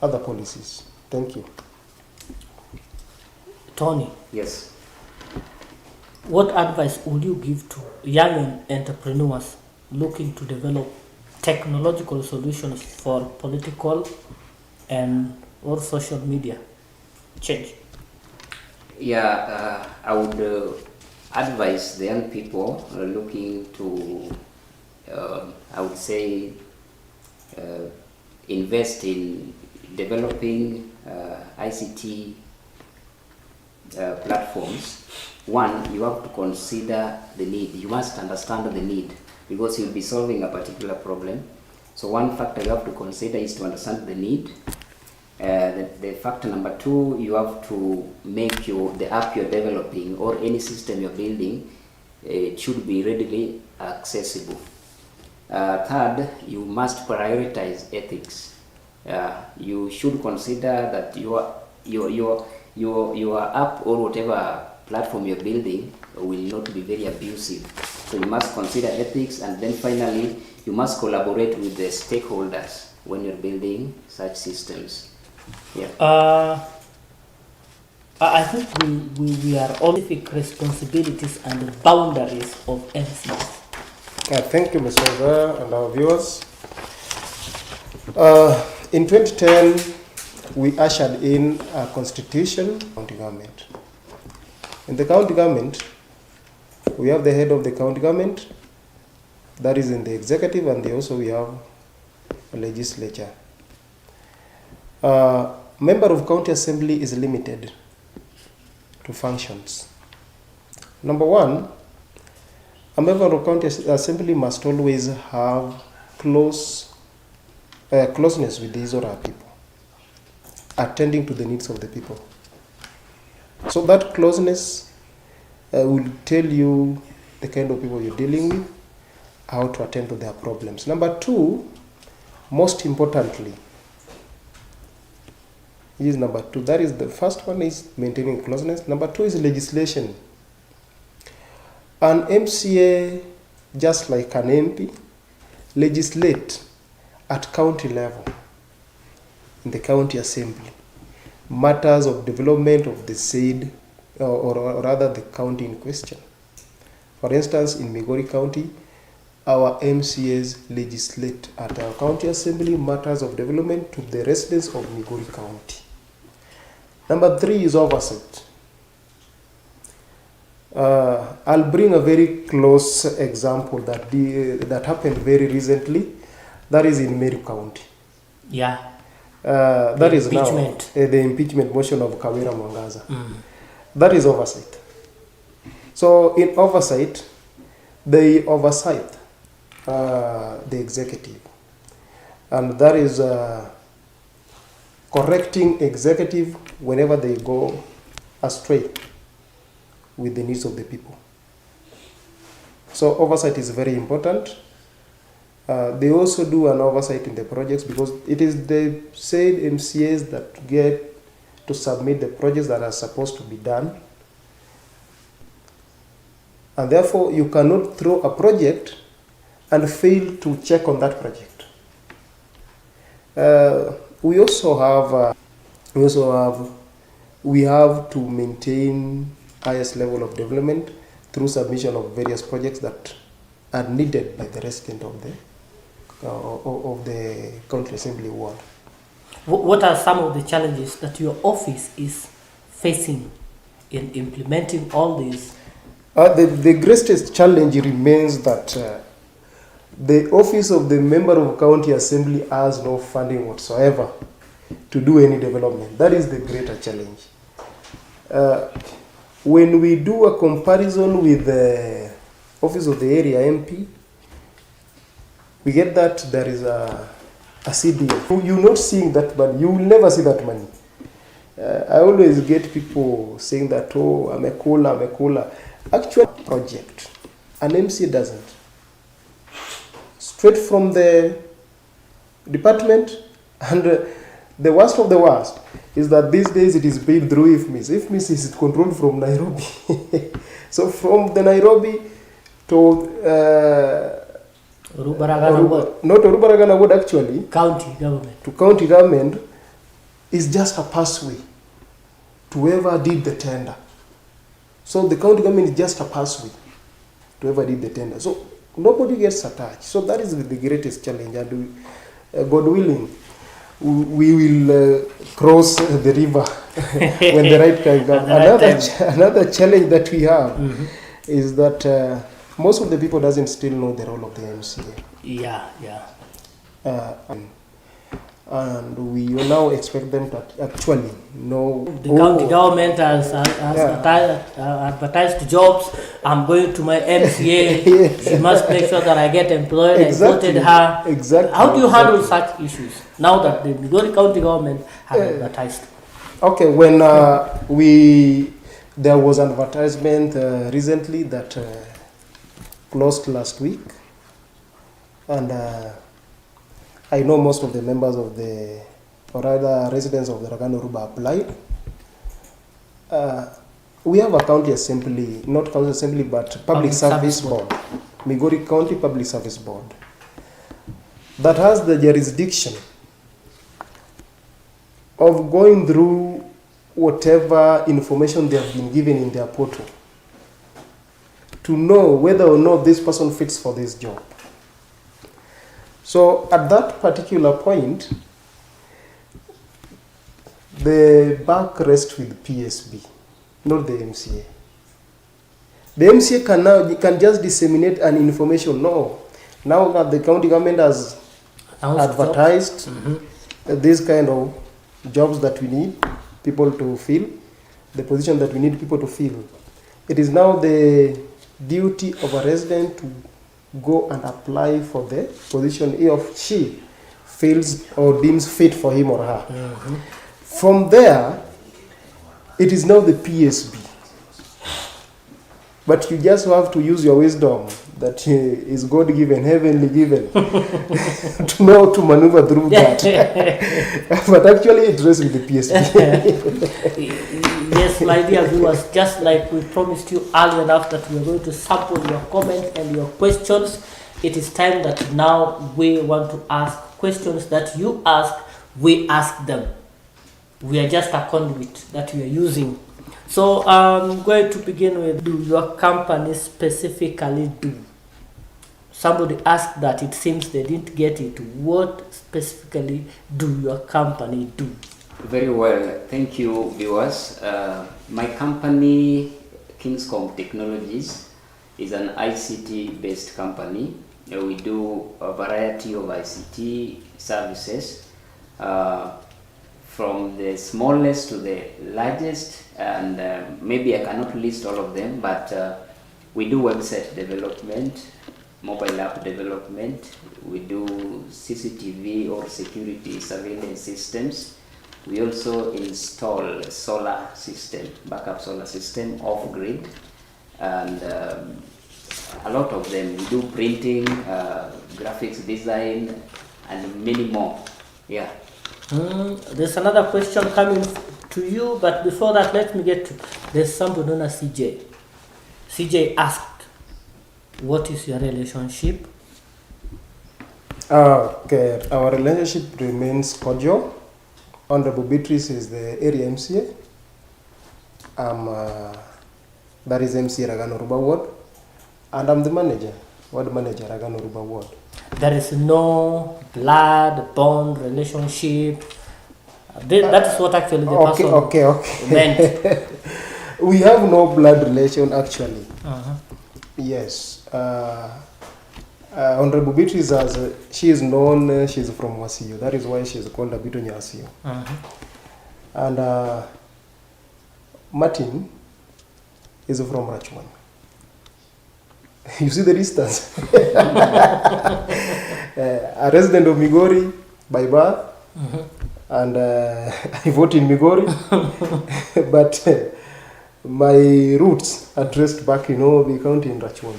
other policies. Thank you. Tony, Yes. what advice would you give to young entrepreneurs looking to develop technological solutions for political and or social media change? Yeah, I would advise the young people looking to, I would say, invest in developing ICT platforms, one, you have to consider the need. You must understand the need because you'll be solving a particular problem. So one factor you have to consider is to understand the need. The factor number two, you have to make the app you're developing or any system you're building, it should be readily accessible. Third, you must prioritize ethics. You should consider that your app or whatever platform you're building will not be very abusive. So you must consider ethics, and then finally you must collaborate with the stakeholders when you're building such systems. Yeah. I think we are all specific responsibilities and boundaries of MCs. Thank you, Mr. Oza, and our viewers. In 2010, we ushered in a constitution county government. In the county government, we have the head of the county government, that is in the executive, and also we have a legislature. Member of county assembly is limited to functions. Number one, a member of county assembly must always have closeness with these or her people, attending to the needs of the people. So that closeness will tell you the kind of people you're dealing with, how to attend to their problems. Number two, most importantly, is number two. That is, the first one is maintaining closeness. Number two is legislation. An MCA, just like an MP, legislate at county level in the county assembly matters of development of the said, or rather the county in question. For instance, in Migori County, our MCAs legislate at our county assembly matters of development to the residents of Migori County. Number three is oversight. I'll bring a very close example that happened very recently. That is in Meru County. Yeah. That is impeachment. Now the impeachment motion of Kawira Mwangaza. That is oversight. So in oversight, they oversight the executive, and that is correcting executive whenever they go astray with the needs of the people. So oversight is very important. They also do an oversight in the projects because it is the said MCAs that get to submit the projects that are supposed to be done. And therefore, you cannot throw a project and fail to check on that project. We have to maintain highest level of development through submission of various projects that are needed by the resident of the county assembly ward. What are some of the challenges that your office is facing in implementing all these? The greatest challenge remains that the office of the member of county assembly has no funding whatsoever to do any development. That is the greater challenge. When we do a comparison with the office of the area MP, we get that there is a CDF. You're not seeing that money. You will never see that money. I always get people saying that, oh, I'm a cooler. Actual project, an MC doesn't. Straight from the department, and the worst of the worst is that these days it is paid through IFMIS. IFMIS is controlled from Nairobi. So from the Nairobi to not Rubaragana Ward, actually county government, to county government is just a pathway to whoever did the tender. So the county government is just a pathway to whoever did the tender. So nobody gets attached. So that is the greatest challenge, and God willing, we will cross the river when the right time comes. Another challenge that we have is that most of the people doesn't still know the role of the MCA. Yeah. and we now expect them to actually know. The county government has advertised jobs. I'm going to my MCA. She must make sure that I get employed. Exactly. I voted her. Exactly. How do you handle such issues now that the Migori County government has advertised? Okay, when there was an advertisement recently that closed last week, and I know most of the members of or rather residents of the Ragano Ruba applied. We have a county assembly, not county assembly, but public service board, Migori County Public Service Board, that has the jurisdiction of going through whatever information they have been given in their portal to know whether or not this person fits for this job. So at that particular point, the buck rests with PSB, not the MCA. The MCA can just disseminate an information. No, now that the county government has advertised this kind of jobs that we need people to fill, the position that we need people to fill, it is now the duty of a resident to go and apply for the position he or she feels or deems fit for him or her. From there, it is now the PSB. But you just have to use your wisdom that is God-given, heavenly given, to know how to maneuver through that. But actually, it rests with the PSB. Yes, my dear viewers, just like we promised you earlier enough that we are going to sample your comments and your questions, it is time that now we want to ask questions that you ask, we ask them. We are just a conduit that we are using. So I'm going to begin with, do your company specifically do? Somebody asked that, it seems they didn't get it. What specifically do your company do? Very well, thank you viewers. My company, Kingscom Technologies, is an ICT based company. We do a variety of ICT services, from the smallest to the largest, and maybe I cannot list all of them, but we do website development, mobile app development, we do CCTV or security surveillance systems. We also install solar system, backup solar system off grid, and a lot of them. We do printing, graphics design, and many more. Yeah. There's another question coming to you, but before that, let me get to, there's somebody known as CJ. CJ asked, what is your relationship? Okay, our relationship remains cordial. Honorable Beatrice is the area MCA. That is MCA Ragano Ruba Ward, and I'm the manager, ward manager Ragano Ruba Ward. There is no blood bond relationship. That is what actually the person meant. We have no blood relation actually. Yes. Honorable Beatrice, she is known, she's from Wasio. That is why she is called Abitonya Wasio. And Martin is from Rachwan. You see the distance. A resident of Migori by birth, and I vote in Migori, but my roots are traced back in Obi County in Rachwan.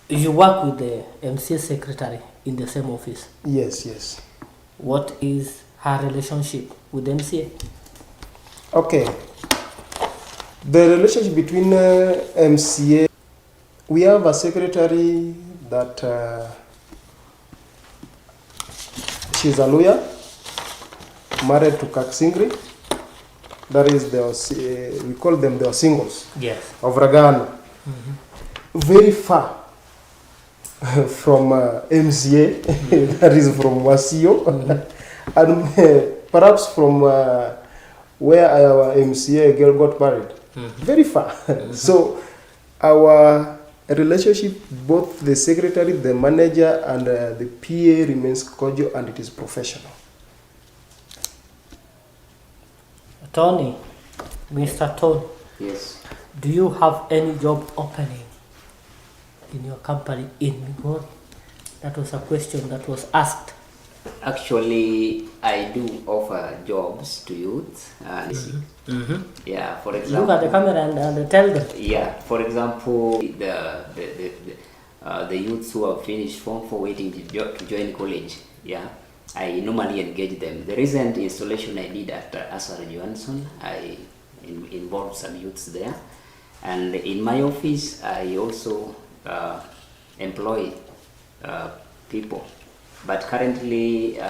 You work with the MCA secretary in the same office? Yes, yes. What is her relationship with MCA? Okay. The relationship between MCA, we have a secretary that she's a lawyer, married to Kaksingri. That is we call them the singles. Yes. Of Ragano. Very far from MCA, that is from Wasio, and perhaps from where our MCA girl got married. Very far. So our relationship, both the secretary, the manager, and the PA remains cordial, and it is professional. Tony, Mr. Tony, Yes. do you have any job opening in your company in Migori? That was a question that was asked. Actually, I do offer jobs to youth. And yeah, for example. Look at the camera and tell them. Yeah, for example, the youths who have finished Form 4 waiting to join college, yeah, I normally engage them. The recent installation I did at Asar Johansson, I involved some youths there. And in my office, I also employ people. But currently,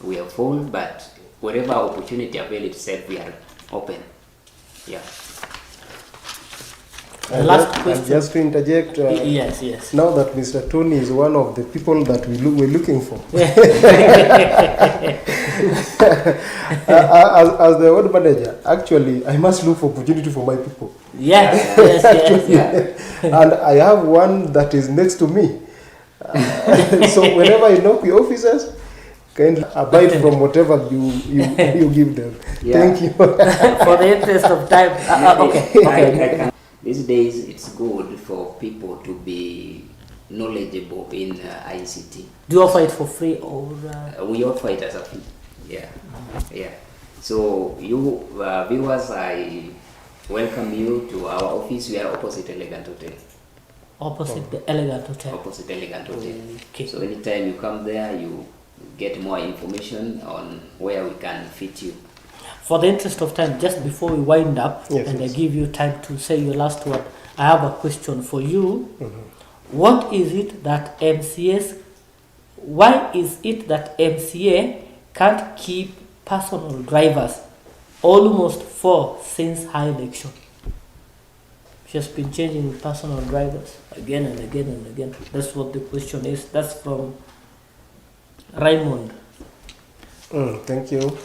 we are full, but wherever opportunity avails itself, we are open. Yeah. The last question. Just to interject, Yes. now that Mr. Tony is one of the people that we're looking for. As the ward manager, actually, I must look for opportunity for my people. Yes. And I have one that is next to me. So whenever I knock the officers, kindly abide from whatever you give them. Yeah. Thank you. For the interest of time. Okay. These days, it's good for people to be knowledgeable in ICT. Do you offer it for free or? We offer it as a fee. Yeah. Yeah. So you viewers, I welcome you to our office. We are opposite Elegant Hotel. Opposite the Elegant Hotel. Opposite Elegant Hotel. Okay. So anytime you come there, you get more information on where we can fit you. For the interest of time, just before we wind up, Yes, and yes. I give you time to say your last word, I have a question for you. What is it that MCAs, why is it that MCA can't keep personal drivers almost since high election? She has been changing personal drivers again and again and again. That's what the question is. That's from Raymond. Thank you.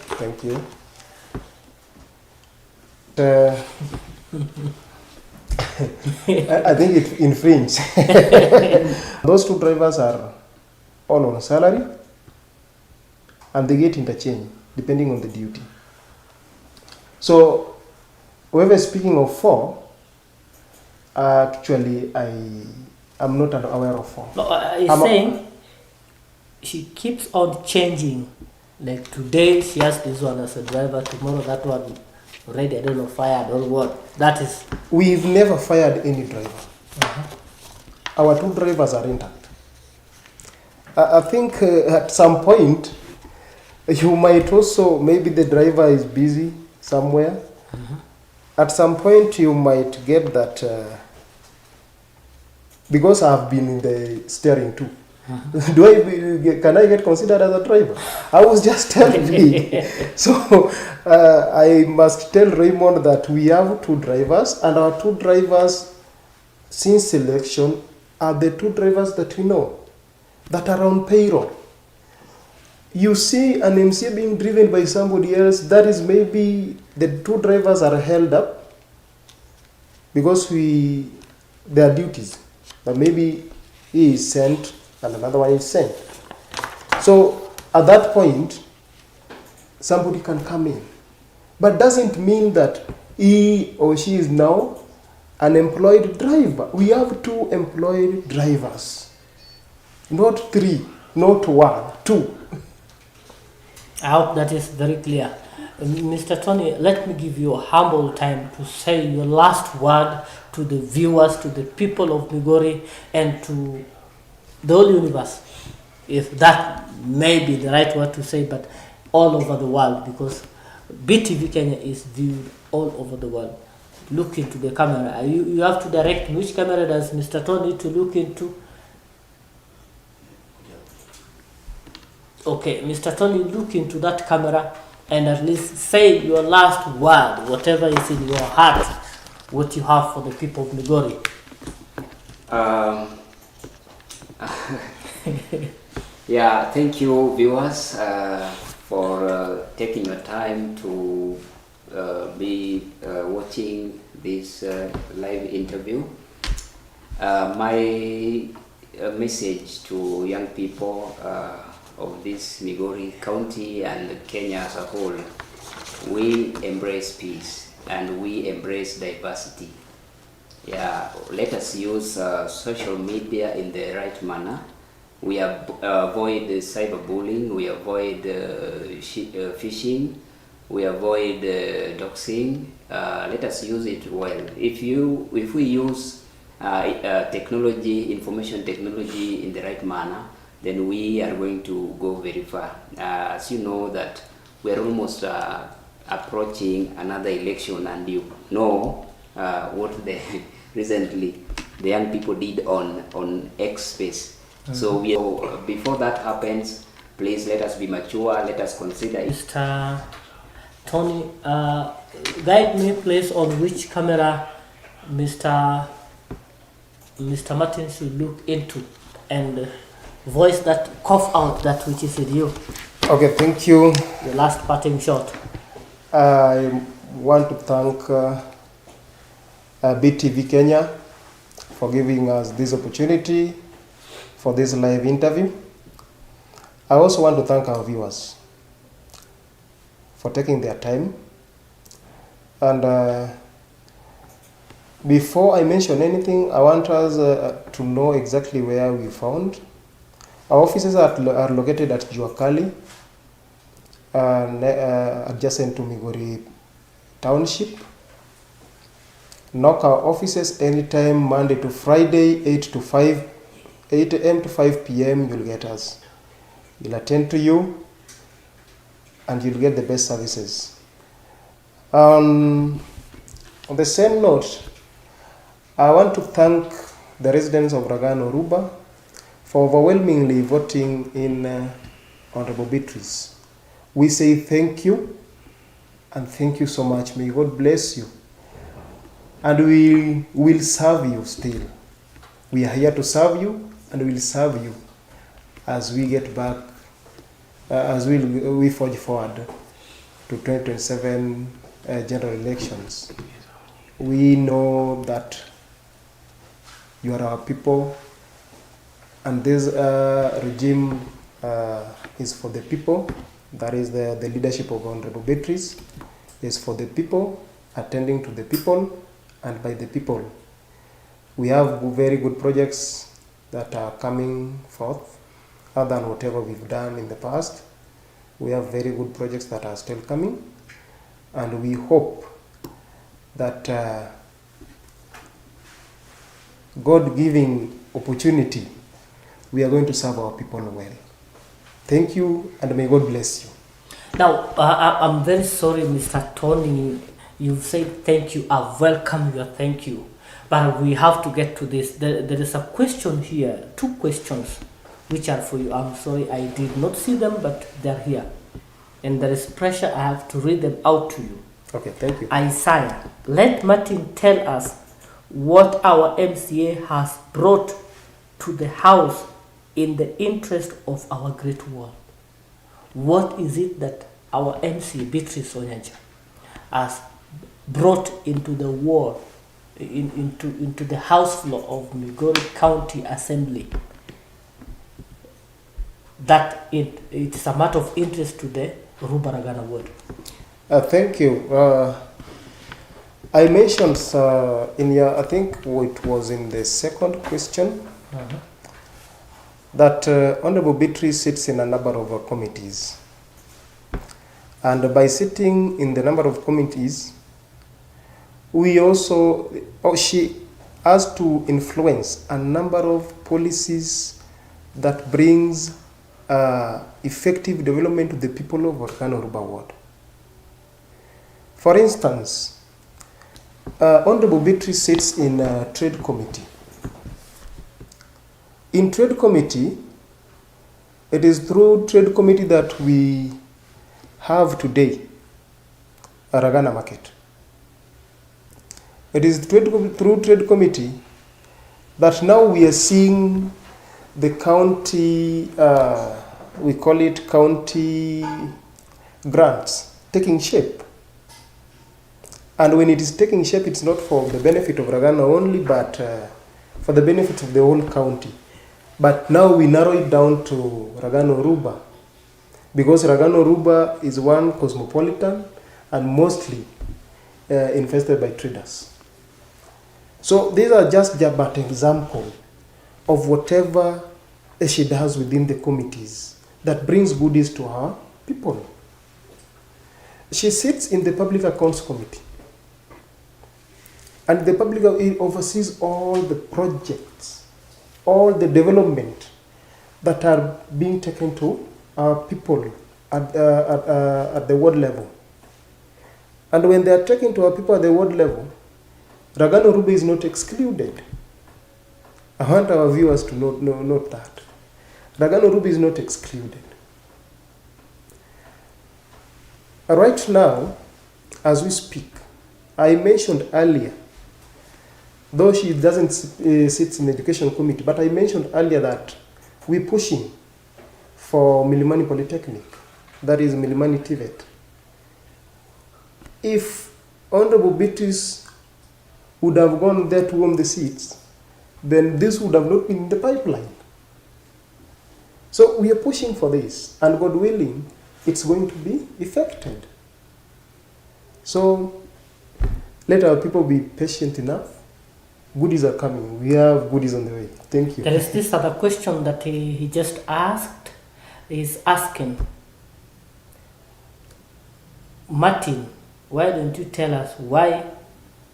I think it infringes. Those two drivers are all on salary and they get interchange depending on the duty. So, whoever is speaking of 4, actually I am not aware of 4. No, he's saying she keeps on changing. Like today she has this one as a driver, tomorrow that one already, I don't know, fired or what. That is. We've never fired any driver. Our 2 drivers are intact. I think at some point you might also, maybe the driver is busy somewhere. At some point you might get that, because I've been in the steering too. Can I get considered as a driver? I was just telling me. So I must tell Raymond that we have 2 drivers, and our 2 drivers since selection are the 2 drivers that we know that are on payroll. You see an MCA being driven by somebody else, that is maybe the 2 drivers are held up because their duties, but maybe he is sent and another one is sent. So at that point, somebody can come in, but doesn't mean that he or she is now an employed driver. We have 2 employed drivers, not 3, not 1, 2. I hope that is very clear. Mr. Tony, let me give you a humble time to say your last word to the viewers, to the people of Migori, and to the whole universe, if that may be the right word to say, but all over the world, because BTV Kenya is viewed all over the world. Look into the camera. You have to direct which camera does Mr. Tony need to look into. Okay, Mr. Tony, look into that camera and at least say your last word, whatever is in your heart, what you have for the people of Migori. Yeah, thank you viewers for taking your time to be watching this live interview. My message to young people of this Migori County and Kenya as a whole we embrace peace and we embrace diversity. Yeah, let us use social media in the right manner. We avoid cyberbullying, we avoid phishing, we avoid doxing. Let us use it well. If we use technology, information technology in the right manner, then we are going to go very far. As you know that we are almost approaching another election, and you know what the recently the young people did on X space. So before that happens, please let us be mature, let us consider it. Mr. Tony, guide me please on which camera Mr. Martin should look into, and voice that, cough out that which is in you. Okay, thank you. The last parting shot. I want to thank BTV Kenya for giving us this opportunity for this live interview. I also want to thank our viewers for taking their time. And before I mention anything, I want us to know exactly where we found. Our offices are located at Juakali, adjacent to Migori Township. Knock our offices anytime, Monday to Friday, 8 a.m. to 5 p.m. You'll get us. We'll attend to you, and you'll get the best services. On the same note, I want to thank the residents of Ragano Ruba for overwhelmingly voting in Honorable Beatrice. We say thank you, and thank you so much. May God bless you. And we will serve you still. We are here to serve you, and we will serve you as we get back, as we forge forward to 2027 general elections. We know that you are our people, and this regime is for the people. That is the leadership of Honorable Beatrice is for the people, attending to the people, and by the people. We have very good projects that are coming forth, other than whatever we've done in the past. We have very good projects that are still coming, and we hope that God-giving opportunity, we are going to serve our people well. Thank you, and may God bless you. Now, I'm very sorry, Mr. Tony. You've said thank you. I welcome your thank you. But we have to get to this. There is a question here, 2 questions, which are for you. I'm sorry, I did not see them, but they're here. And there is pressure. I have to read them out to you. Okay, thank you. Isaiah, let Martin tell us what our MCA has brought to the house in the interest of our great world. What is it that our MCA, Beatrice Onyaja, has brought into the world, into the house floor of Migori County Assembly, that it's a matter of interest to the Rubaragana ward? Thank you. I mentioned in your, I think it was in the second question, that Honorable Beatrice sits in a number of committees. And by sitting in the number of committees, we also, she has to influence a number of policies that brings effective development to the people of Ragano Ruba ward. For instance, Honorable Beatrice sits in a trade committee. In trade committee, it is through trade committee that we have today a Ragana market. It is through trade committee that now we are seeing the county, we call it county grants, taking shape. And when it is taking shape, it's not for the benefit of Ragana only, but for the benefit of the whole county. But now we narrow it down to Ragano Ruba, because Ragano Ruba is one cosmopolitan, and mostly infested by traders. So these are just but example of whatever she does within the committees that brings goodies to her people. She sits in the Public Accounts Committee, and the public oversees all the projects, all the development that are being taken to our people at the ward level. And when they are taken to our people at the ward level, Ragano Ruby is not excluded. I want our viewers to note that. Ragano Ruby is not excluded. Right now, as we speak, I mentioned earlier, though she doesn't sit in the education committee, but I mentioned earlier that we're pushing for Milimani Polytechnic, that is Milimani TVET. If Honorable Beatrice would have gone there to warm the seats, then this would have not been in the pipeline. So we are pushing for this, and God willing, it's going to be effected. So let our people be patient enough. Goodies are coming. We have goodies on the way. Thank you. There is this other question that he just asked. He's asking, Martin, why don't you tell us why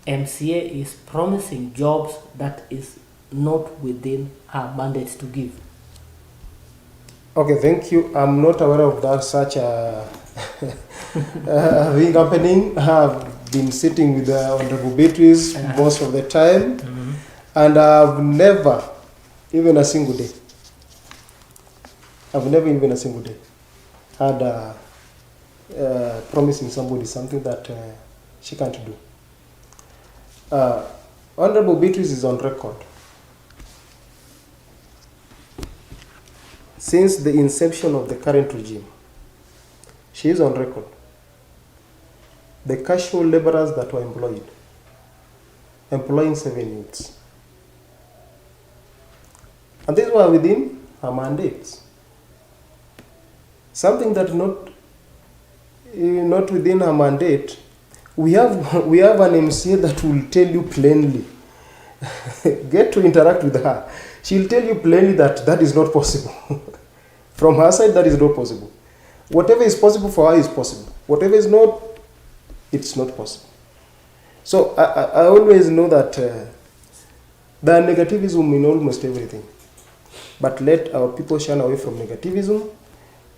MCA is promising jobs that is not within her mandate to give? Okay, thank you. I'm not aware of that such a thing happening. I have been sitting with the Honorable Beatrice most of the time, and I've never, even a single day, had promising somebody something that she can't do. Honorable Beatrice is on record. Since the inception of the current regime, she is on record. The casual laborers that were employed, employing 7 youths. And these were within her mandates. Something that not within her mandate, we have an MCA that will tell you plainly, get to interact with her. She'll tell you plainly that that is not possible. From her side, that is not possible. Whatever is possible for her is possible. Whatever is not, it's not possible. So I always know that there are negativism in almost everything. But let our people shun away from negativism.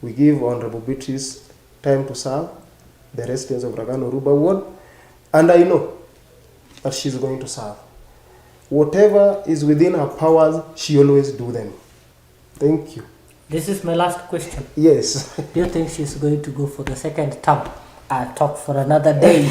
We give Honorable Beatrice time to serve the residents of Ragano Ruba Ward. And I know that she's going to serve. Whatever is within her powers, she always do them. Thank you. This is my last question. Yes. Do you think she's going to go for the second term? I'll talk for another day.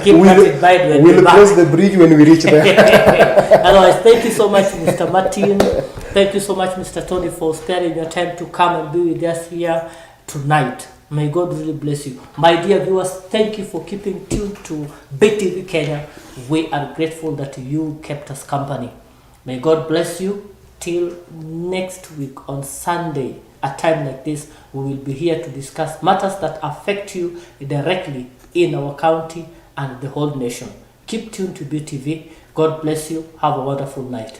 Keep that in mind when we'll cross the bridge when we reach there. Otherwise, thank you so much, Mr. Martin. Thank you so much, Mr. Tony, for sparing your time to come and be with us here tonight. May God really bless you. My dear viewers, thank you for keeping tuned to BTV Kenya. We are grateful that you kept us company. May God bless you. Till next week on Sunday, at time like this, we will be here to discuss matters that affect you directly in our county and the whole nation. Keep tuned to BTV. God bless you. Have a wonderful night.